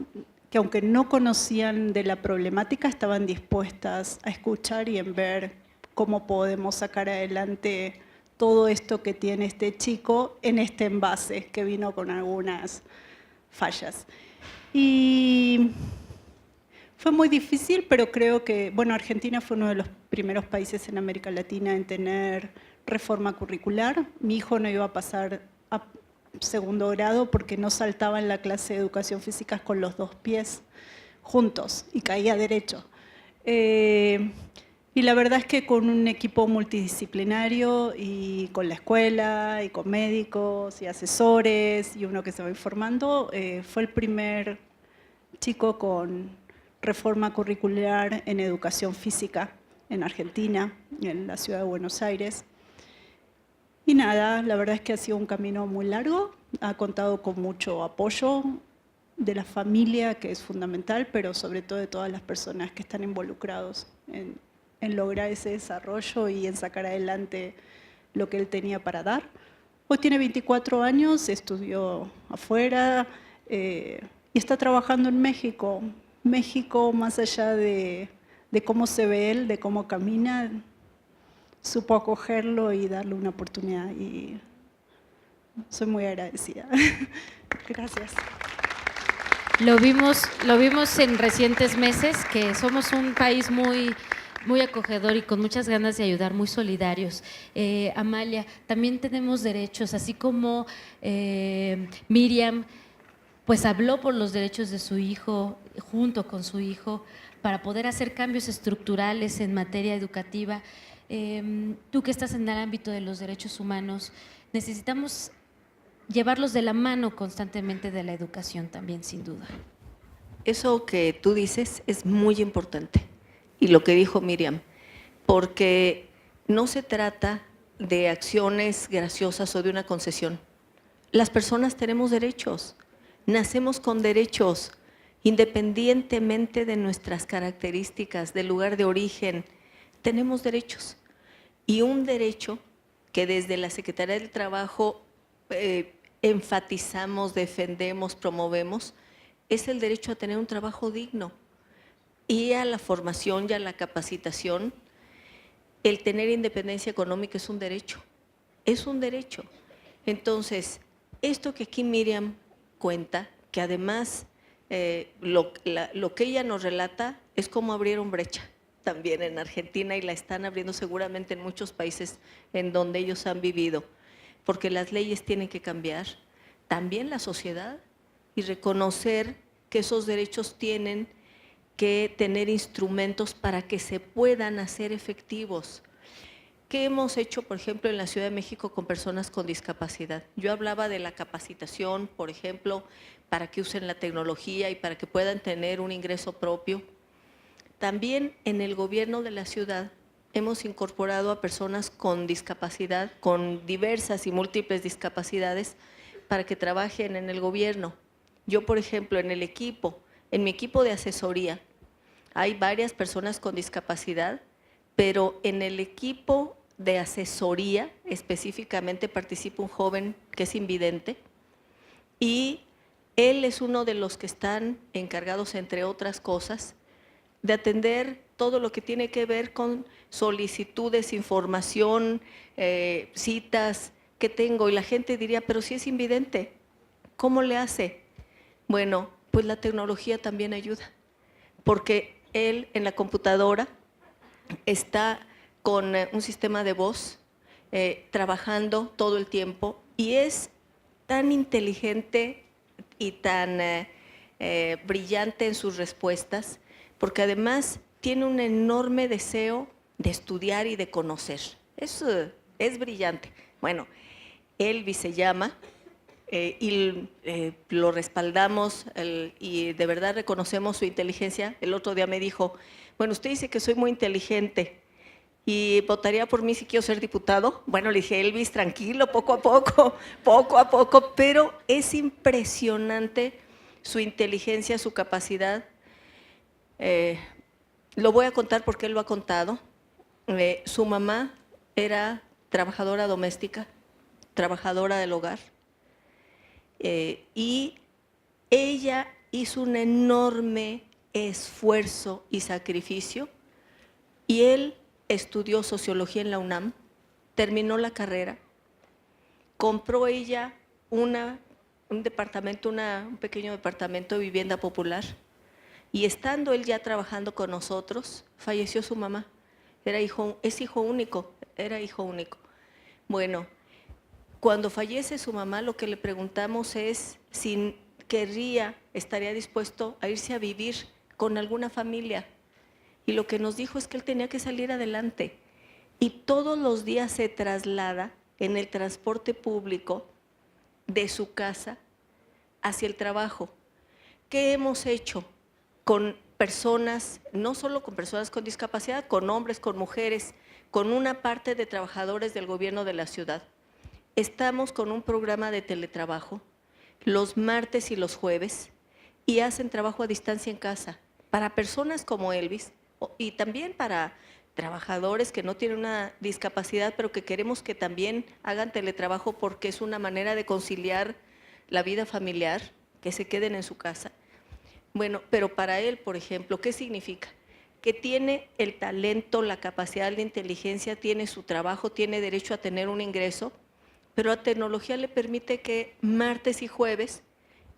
que aunque no conocían de la problemática, estaban dispuestas a escuchar y en ver cómo podemos sacar adelante todo esto que tiene este chico en este envase que vino con algunas fallas. Y fue muy difícil, pero creo que, bueno, Argentina fue uno de los primeros países en América Latina en tener reforma curricular. Mi hijo no iba a pasar a segundo grado porque no saltaba en la clase de educación física con los 2 pies juntos y caía derecho. Y la verdad es que con un equipo multidisciplinario y con la escuela y con médicos y asesores y uno que se va informando, fue el primer chico con reforma curricular en educación física en Argentina, en la ciudad de Buenos Aires. Y nada, la verdad es que ha sido un camino muy largo, ha contado con mucho apoyo de la familia, que es fundamental, pero sobre todo de todas las personas que están involucrados en lograr ese desarrollo y en sacar adelante lo que él tenía para dar. Hoy tiene 24 años, estudió afuera y está trabajando en México. México, más allá de cómo se ve él, de cómo camina, supo acogerlo y darle una oportunidad y soy muy agradecida. Gracias.
Lo vimos en recientes meses, que somos un país muy acogedor y con muchas ganas de ayudar, muy solidarios. Amalia, también tenemos derechos, así como Miriam pues habló por los derechos de su hijo, junto con su hijo, para poder hacer cambios estructurales en materia educativa. Tú que estás en el ámbito de los derechos humanos, necesitamos llevarlos de la mano constantemente de la educación también, sin duda.
Eso que tú dices es muy importante, y lo que dijo Miriam, porque no se trata de acciones graciosas o de una concesión. Las personas tenemos derechos, nacemos con derechos, independientemente de nuestras características, del lugar de origen, tenemos derechos. Y un derecho que desde la Secretaría del Trabajo enfatizamos, defendemos, promovemos, es el derecho a tener un trabajo digno y a la formación y a la capacitación. El tener independencia económica es un derecho, es un derecho. Entonces, esto que aquí Miriam cuenta, que además lo que ella nos relata es cómo abrieron brecha también en Argentina, y la están abriendo seguramente en muchos países en donde ellos han vivido, porque las leyes tienen que cambiar, también la sociedad, y reconocer que esos derechos tienen que tener instrumentos para que se puedan hacer efectivos. ¿Qué hemos hecho, por ejemplo, en la Ciudad de México con personas con discapacidad? Yo hablaba de la capacitación, por ejemplo, para que usen la tecnología y para que puedan tener un ingreso propio. También en el gobierno de la ciudad hemos incorporado a personas con discapacidad, con diversas y múltiples discapacidades, para que trabajen en el gobierno. Yo, por ejemplo, en mi equipo de asesoría, hay varias personas con discapacidad, pero en el equipo de asesoría específicamente participa un joven que es invidente, y él es uno de los que están encargados, entre otras cosas, de atender todo lo que tiene que ver con solicitudes, información, citas que tengo. Y la gente diría, pero si es invidente, ¿cómo le hace? Bueno, pues la tecnología también ayuda, porque él en la computadora está con un sistema de voz trabajando todo el tiempo, y es tan inteligente y tan brillante en sus respuestas, porque además tiene un enorme deseo de estudiar y de conocer. Eso es brillante. Bueno, Elvis se llama, y lo respaldamos y de verdad reconocemos su inteligencia. El otro día me dijo, bueno, usted dice que soy muy inteligente y votaría por mí si quiero ser diputado. Bueno, le dije, Elvis, tranquilo, poco a poco, pero es impresionante su inteligencia, su capacidad. Lo voy a contar porque él lo ha contado. Su mamá era trabajadora doméstica, trabajadora del hogar, y ella hizo un enorme esfuerzo y sacrificio, y él estudió sociología en la UNAM, terminó la carrera, compró ella un pequeño departamento de vivienda popular, y estando él ya trabajando con nosotros, falleció su mamá. Es hijo único, era hijo único. Bueno, cuando fallece su mamá, lo que le preguntamos es si estaría dispuesto a irse a vivir con alguna familia. Y lo que nos dijo es que él tenía que salir adelante. Y todos los días se traslada en el transporte público de su casa hacia el trabajo. ¿Qué hemos hecho con personas, no solo con personas con discapacidad, con hombres, con mujeres, con una parte de trabajadores del gobierno de la ciudad? Estamos con un programa de teletrabajo los martes y los jueves, y hacen trabajo a distancia en casa para personas como Elvis, y también para trabajadores que no tienen una discapacidad, pero que queremos que también hagan teletrabajo, porque es una manera de conciliar la vida familiar, que se queden en su casa. Bueno, pero para él, por ejemplo, ¿qué significa? Que tiene el talento, la capacidad, la inteligencia, tiene su trabajo, tiene derecho a tener un ingreso, pero la tecnología le permite que martes y jueves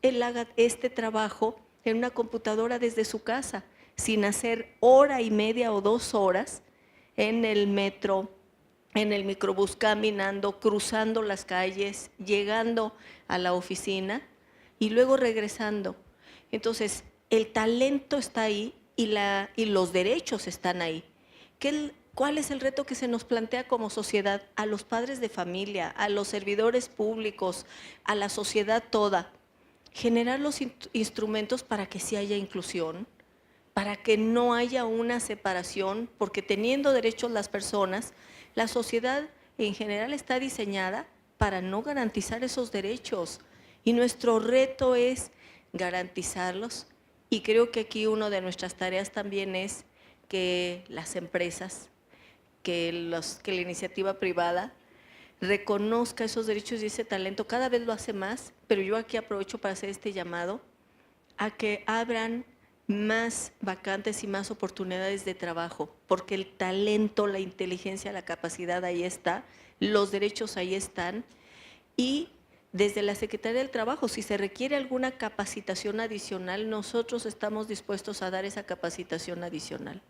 él haga este trabajo en una computadora desde su casa, sin hacer hora y media o 2 horas en el metro, en el microbús, caminando, cruzando las calles, llegando a la oficina. y luego regresando. Entonces, el talento está ahí y los derechos están ahí. ¿Cuál es el reto que se nos plantea como sociedad? A los padres de familia, a los servidores públicos, a la sociedad toda. Generar los instrumentos para que sí haya inclusión, para que no haya una separación, porque teniendo derechos las personas, la sociedad en general está diseñada para no garantizar esos derechos. Y nuestro reto es garantizarlos. Y creo que aquí una de nuestras tareas también es que las empresas, que la iniciativa privada reconozca esos derechos y ese talento. Cada vez lo hace más, pero yo aquí aprovecho para hacer este llamado a que abran más vacantes y más oportunidades de trabajo, porque el talento, la inteligencia, la capacidad ahí está, los derechos ahí están. Y desde la Secretaría del Trabajo, si se requiere alguna capacitación adicional, nosotros estamos dispuestos a dar esa capacitación adicional.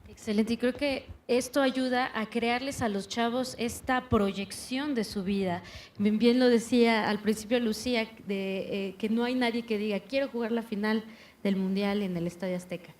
Excelente, y creo que esto ayuda a crearles a los chavos esta proyección de su vida. Bien lo decía al principio Lucía, que no hay nadie que diga, quiero jugar la final del Mundial en el Estadio Azteca.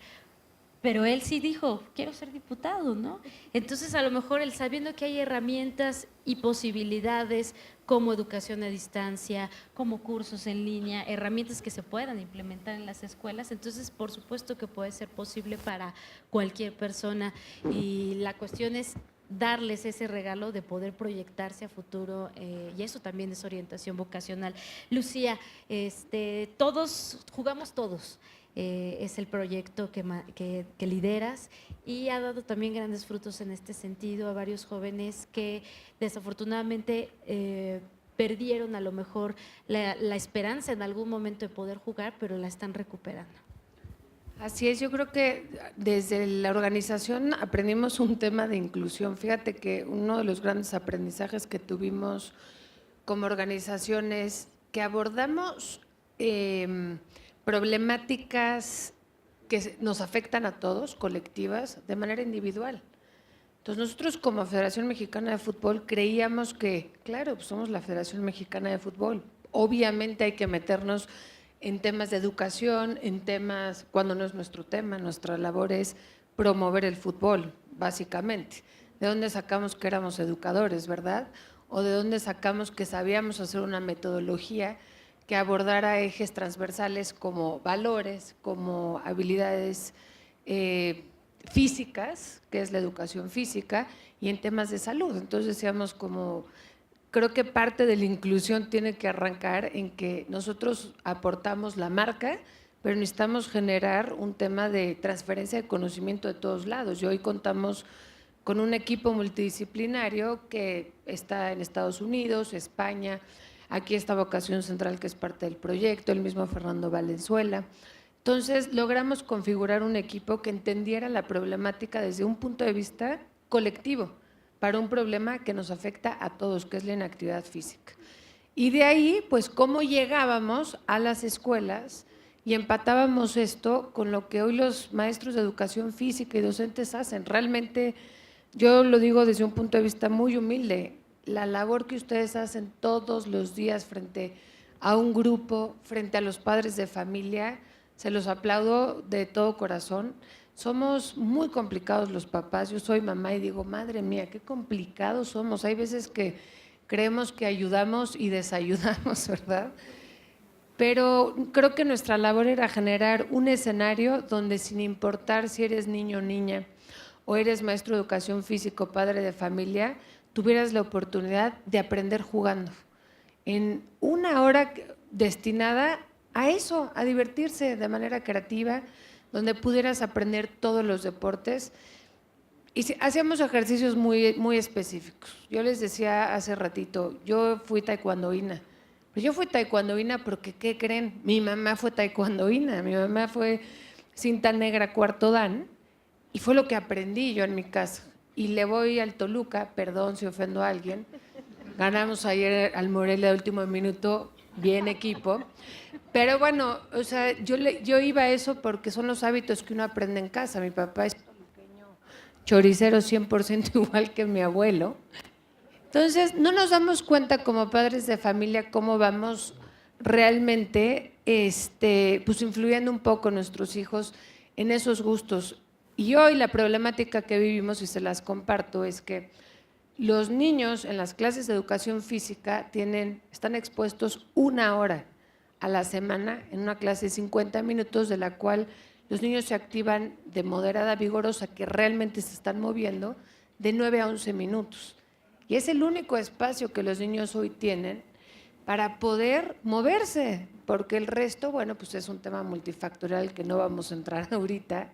Pero él sí dijo, quiero ser diputado, ¿no? Entonces, a lo mejor él, sabiendo que hay herramientas y posibilidades como educación a distancia, como cursos en línea, herramientas que se puedan implementar en las escuelas, entonces, por supuesto que puede ser posible para cualquier persona. Y la cuestión es darles ese regalo de poder proyectarse a futuro, y eso también es orientación vocacional. Lucía, todos, jugamos todos. Es el proyecto que lideras y ha dado también grandes frutos en este sentido a varios jóvenes que desafortunadamente perdieron a lo mejor la esperanza en algún momento de poder jugar, pero la están recuperando.
Así es, yo creo que desde la organización aprendimos un tema de inclusión. Fíjate que uno de los grandes aprendizajes que tuvimos como organización es que abordamos problemáticas que nos afectan a todos, colectivas, de manera individual. Entonces nosotros como Federación Mexicana de Fútbol creíamos que, claro, pues somos la Federación Mexicana de Fútbol, obviamente hay que meternos en temas de educación, en temas, cuando no es nuestro tema, nuestra labor es promover el fútbol, básicamente. ¿De dónde sacamos que éramos educadores, verdad? ¿O de dónde sacamos que sabíamos hacer una metodología que abordara ejes transversales como valores, como habilidades físicas, que es la educación física, y en temas de salud? Entonces decíamos creo que parte de la inclusión tiene que arrancar en que nosotros aportamos la marca, pero necesitamos generar un tema de transferencia de conocimiento de todos lados. Y hoy contamos con un equipo multidisciplinario que está en Estados Unidos, España. Aquí está Vocación Central, que es parte del proyecto, el mismo Fernando Valenzuela. Entonces, logramos configurar un equipo que entendiera la problemática desde un punto de vista colectivo, para un problema que nos afecta a todos, que es la inactividad física. Y de ahí, pues, cómo llegábamos a las escuelas y empatábamos esto con lo que hoy los maestros de educación física y docentes hacen. Realmente, yo lo digo desde un punto de vista muy humilde, la labor que ustedes hacen todos los días frente a un grupo, frente a los padres de familia, se los aplaudo de todo corazón. Somos muy complicados los papás, yo soy mamá y digo, madre mía, qué complicados somos. Hay veces que creemos que ayudamos y desayudamos, ¿verdad? Pero creo que nuestra labor era generar un escenario donde, sin importar si eres niño o niña, o eres maestro de educación física o padre de familia, tuvieras la oportunidad de aprender jugando, en una hora destinada a eso, a divertirse de manera creativa, donde pudieras aprender todos los deportes. Y hacíamos ejercicios muy específicos. Yo les decía hace ratito, yo fui taekwondoína. Pues yo fui taekwondoína porque, ¿qué creen? Mi mamá fue taekwondoína, mi mamá fue cinta negra cuarto dan, y fue lo que aprendí yo en mi casa. Y le voy al Toluca, perdón si ofendo a alguien, ganamos ayer al Morelia de último minuto, bien equipo, pero bueno, o sea, yo iba a eso porque son los hábitos que uno aprende en casa. Mi papá es toluqueño, choricero 100% igual que mi abuelo. Entonces, no nos damos cuenta como padres de familia cómo vamos realmente pues influyendo un poco nuestros hijos en esos gustos. Y hoy la problemática que vivimos, y se las comparto, es que los niños en las clases de educación física están expuestos 1 hora a la semana en una clase de 50 minutos, de la cual los niños se activan de moderada a vigorosa, que realmente se están moviendo, de 9 a 11 minutos. Y es el único espacio que los niños hoy tienen para poder moverse, porque el resto, bueno, pues es un tema multifactorial que no vamos a entrar ahorita.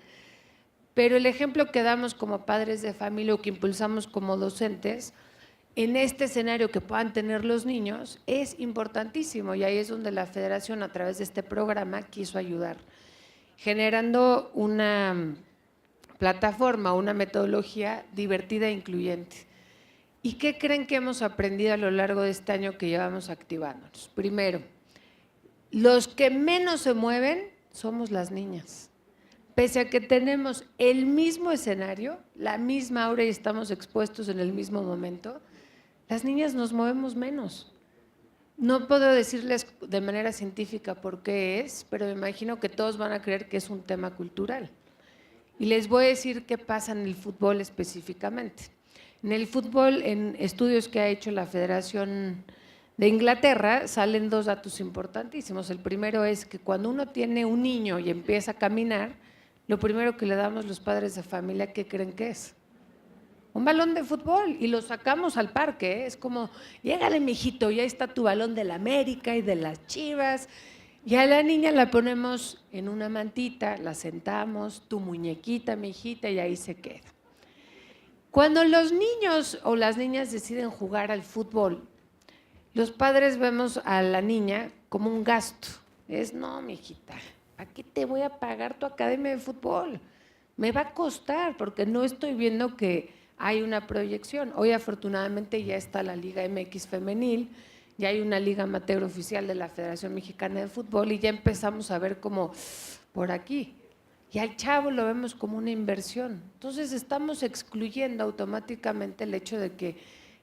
Pero el ejemplo que damos como padres de familia o que impulsamos como docentes, en este escenario que puedan tener los niños, es importantísimo. Y ahí es donde la Federación, a través de este programa, quiso ayudar, generando una plataforma, una metodología divertida e incluyente. ¿Y qué creen que hemos aprendido a lo largo de este año que llevamos activándonos? Primero, los que menos se mueven somos las niñas. Pese a que tenemos el mismo escenario, la misma hora y estamos expuestos en el mismo momento, las niñas nos movemos menos. No puedo decirles de manera científica por qué es, pero me imagino que todos van a creer que es un tema cultural. Y les voy a decir qué pasa en el fútbol específicamente. En el fútbol, en estudios que ha hecho la Federación de Inglaterra, salen 2 datos importantísimos. El primero es que cuando uno tiene un niño y empieza a caminar, lo primero que le damos los padres de familia, ¿qué creen que es? Un balón de fútbol, y lo sacamos al parque, ¿eh? Es como, llégale, mijito, ya está tu balón de la América y de las Chivas. Y a la niña la ponemos en una mantita, la sentamos, tu muñequita, mijita, y ahí se queda. Cuando los niños o las niñas deciden jugar al fútbol, los padres vemos a la niña como un gasto. Es, no, mijita, aquí te voy a pagar tu academia de fútbol. Me va a costar porque no estoy viendo que hay una proyección. Hoy afortunadamente ya está la Liga MX femenil, ya hay una liga amateur oficial de la Federación Mexicana de Fútbol y ya empezamos a ver como por aquí. Y al chavo lo vemos como una inversión. Entonces estamos excluyendo automáticamente el hecho de que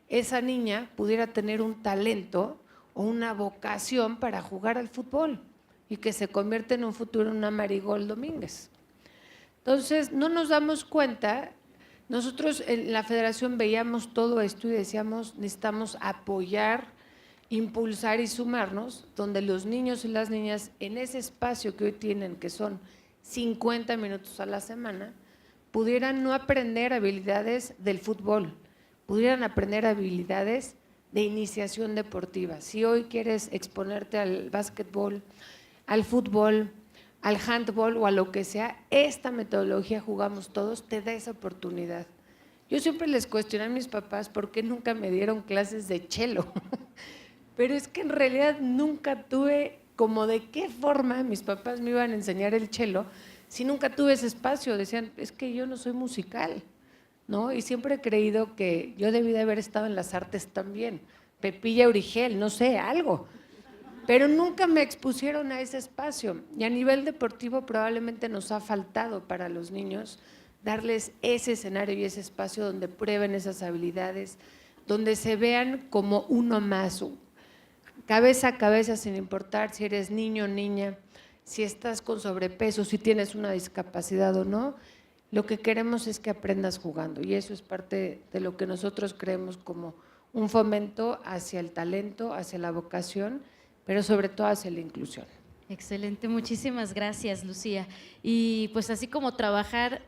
esa niña pudiera tener un talento o una vocación para jugar al fútbol y que se convierte en un futuro en una Marigol Domínguez. Entonces no nos damos cuenta. Nosotros en la Federación veíamos todo esto y decíamos, necesitamos apoyar, impulsar y sumarnos, donde los niños y las niñas en ese espacio que hoy tienen, que son 50 minutos a la semana, pudieran no aprender habilidades del fútbol, pudieran aprender habilidades de iniciación deportiva. Si hoy quieres exponerte al básquetbol, al fútbol, al handball o a lo que sea, esta metodología Jugamos Todos te da esa oportunidad. Yo siempre les cuestioné a mis papás por qué nunca me dieron clases de cello, pero es que en realidad nunca tuve como de qué forma mis papás me iban a enseñar el cello si nunca tuve ese espacio. Decían, es que yo no soy musical, ¿no? Y siempre he creído que yo debí de haber estado en las artes también, Pepilla Urigel, no sé, algo. Pero nunca me expusieron a ese espacio. Y a nivel deportivo probablemente nos ha faltado para los niños darles ese escenario y ese espacio donde prueben esas habilidades, donde se vean como uno más, cabeza a cabeza, sin importar si eres niño o niña, si estás con sobrepeso, si tienes una discapacidad o no. Lo que queremos es que aprendas jugando, y eso es parte de lo que nosotros creemos como un fomento hacia el talento, hacia la vocación, pero sobre todo hacia la inclusión.
Excelente, muchísimas gracias, Lucía. Y pues así como trabajar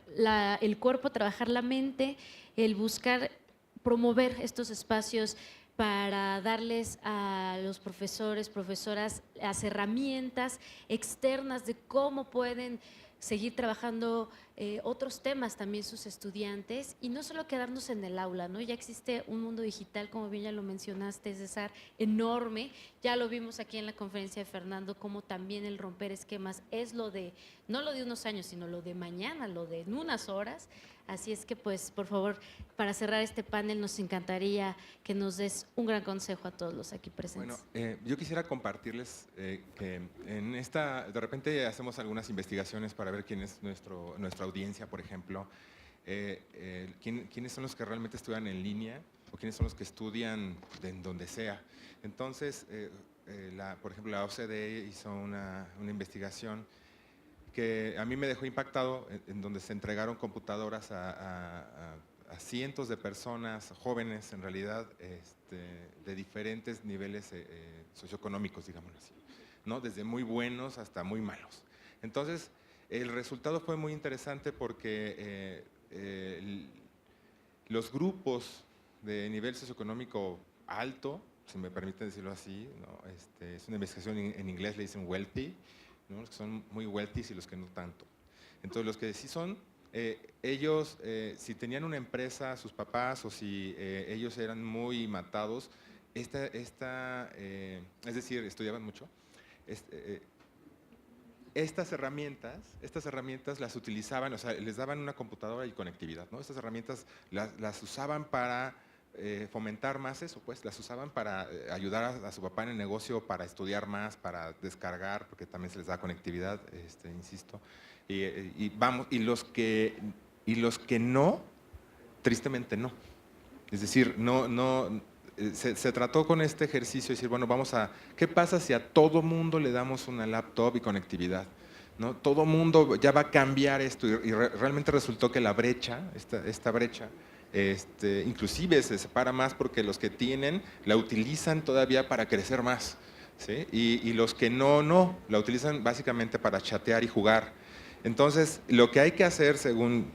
el cuerpo, trabajar la mente, el buscar promover estos espacios para darles a los profesores, profesoras las herramientas externas de cómo pueden seguir trabajando otros temas también sus estudiantes y no solo quedarnos en el aula, ¿no? Ya existe un mundo digital, como bien ya lo mencionaste, César, enorme. Ya lo vimos aquí en la conferencia de Fernando, como también el romper esquemas es lo de, no lo de unos años, sino lo de mañana, lo de en unas horas. Así es que, pues, por favor, para cerrar este panel, nos encantaría que nos des un gran consejo a todos los aquí presentes.
Bueno, yo quisiera compartirles que en esta, de repente hacemos algunas investigaciones para ver quién es nuestra audiencia, por ejemplo, quiénes son los que realmente estudian en línea o quiénes son los que estudian en donde sea. Entonces, por ejemplo, la OCDE hizo una investigación que a mí me dejó impactado, en donde se entregaron computadoras a cientos de personas, jóvenes en realidad, de diferentes niveles socioeconómicos, digámoslo así, ¿no? Desde muy buenos hasta muy malos. Entonces, el resultado fue muy interesante porque los grupos de nivel socioeconómico alto, si me permiten decirlo así, ¿no? Es una investigación en inglés, le dicen wealthy, ¿no? Los que son muy wealthy y los que no tanto. Entonces, los que sí son, ellos, si tenían una empresa, sus papás, o si ellos eran muy matados, es decir, estudiaban mucho, estas herramientas las utilizaban, o sea, les daban una computadora y conectividad, ¿no? Estas herramientas las usaban para fomentar más eso, pues, las usaban para ayudar a su papá en el negocio, para estudiar más, para descargar, porque también se les da conectividad, insisto. Y los que no, tristemente no. Es decir, se trató con este ejercicio de decir, bueno, ¿qué pasa si a todo mundo le damos una laptop y conectividad? ¿No? Todo mundo ya va a cambiar esto y realmente resultó que la brecha, esta brecha, inclusive se separa más porque los que tienen la utilizan todavía para crecer más, ¿sí? Y los que no, la utilizan básicamente para chatear y jugar. Entonces, lo que hay que hacer, según,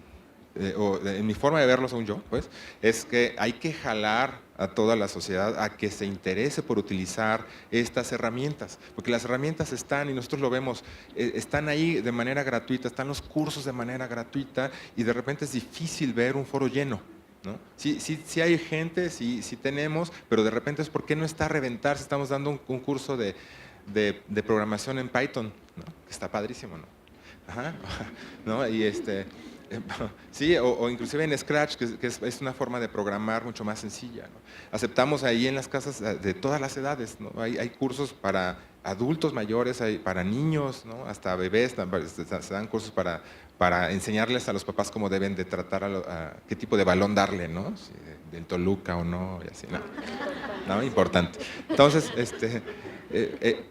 o en mi forma de verlo, según yo, pues, es que hay que jalar a toda la sociedad a que se interese por utilizar estas herramientas, porque las herramientas están, y nosotros lo vemos, están ahí de manera gratuita, están los cursos de manera gratuita, y de repente es difícil ver un foro lleno, ¿no? Sí hay gente, sí tenemos, pero de repente es ¿por qué no está a reventar si estamos dando un curso de programación en Python, ¿no? Que está padrísimo, ¿no? Ajá, ¿no? Y sí, o inclusive en Scratch, que es una forma de programar mucho más sencilla, ¿no? Aceptamos ahí en las casas de todas las edades, ¿no? Hay cursos para adultos mayores, hay para niños, ¿no? Hasta bebés, se dan cursos para enseñarles a los papás cómo deben de tratar qué tipo de balón darle, ¿no? Si del Toluca o no, y así, no, importante. Entonces,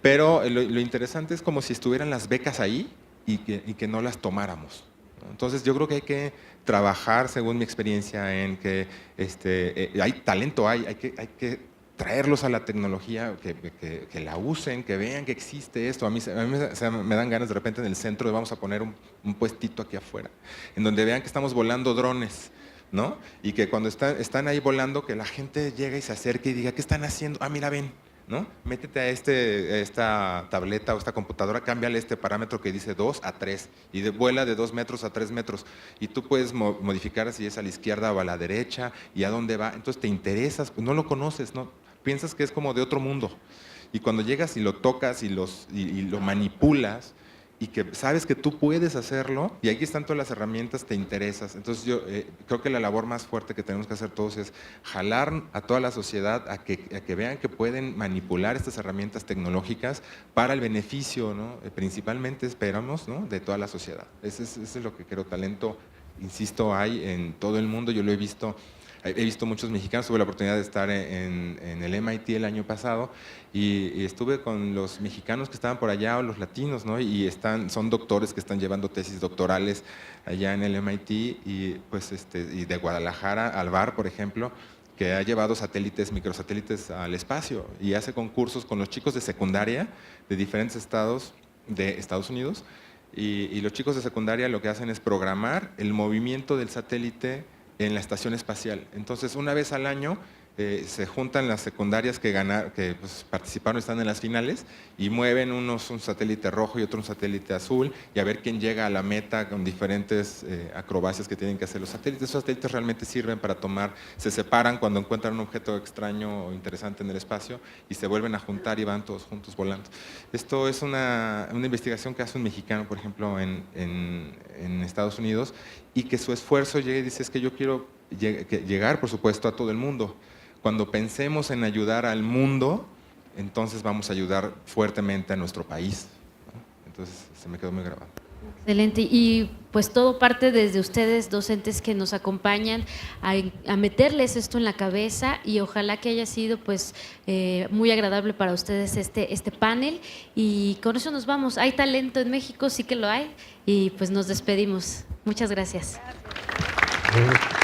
pero lo interesante es como si estuvieran las becas ahí y que no las tomáramos. Entonces yo creo que hay que trabajar, según mi experiencia, en que hay talento, hay que traerlos a la tecnología, que la usen, que vean que existe esto. A mí me dan ganas de repente en el centro de vamos a poner un puestito aquí afuera, en donde vean que estamos volando drones, ¿no? Y que cuando están ahí volando, que la gente llegue y se acerque y diga, ¿qué están haciendo? Ah, mira, ven, ¿no? Métete a esta tableta o esta computadora, cámbiale este parámetro que dice 2 a 3 y vuela de 2 metros a 3 metros y tú puedes modificar si es a la izquierda o a la derecha y a dónde va. Entonces te interesas, pues no lo conoces, ¿no? Piensas que es como de otro mundo y cuando llegas y lo tocas y lo manipulas y que sabes que tú puedes hacerlo y aquí están todas las herramientas, te interesas. Entonces yo creo que la labor más fuerte que tenemos que hacer todos es jalar a toda la sociedad a que vean que pueden manipular estas herramientas tecnológicas para el beneficio, ¿no? Principalmente esperamos, ¿no? De toda la sociedad. Ese es lo que creo. Talento, insisto, hay en todo el mundo. Yo lo he visto muchos mexicanos, tuve la oportunidad de estar en el MIT el año pasado y estuve con los mexicanos que estaban por allá o los latinos, ¿no? Y son doctores que están llevando tesis doctorales allá en el MIT y de Guadalajara al VAR, por ejemplo, que ha llevado microsatélites al espacio y hace concursos con los chicos de secundaria de diferentes estados de Estados Unidos y los chicos de secundaria lo que hacen es programar el movimiento del satélite en la estación espacial. Entonces, una vez al año se juntan las secundarias que participaron, están en las finales y mueven un satélite rojo y otro un satélite azul y a ver quién llega a la meta con diferentes acrobacias que tienen que hacer los satélites. Esos satélites realmente sirven para se separan cuando encuentran un objeto extraño o interesante en el espacio y se vuelven a juntar y van todos juntos volando. Esto es una investigación que hace un mexicano, por ejemplo, en Estados Unidos y que su esfuerzo llega y dice, es que yo quiero llegar, por supuesto, a todo el mundo. Cuando pensemos en ayudar al mundo, entonces vamos a ayudar fuertemente a nuestro país, ¿no? Entonces se me quedó muy grabado.
Excelente. Y pues todo parte desde ustedes, docentes que nos acompañan a meterles esto en la cabeza, y ojalá que haya sido pues muy agradable para ustedes este panel. Y con eso nos vamos. Hay talento en México, sí que lo hay, y pues nos despedimos. Muchas gracias.
Gracias.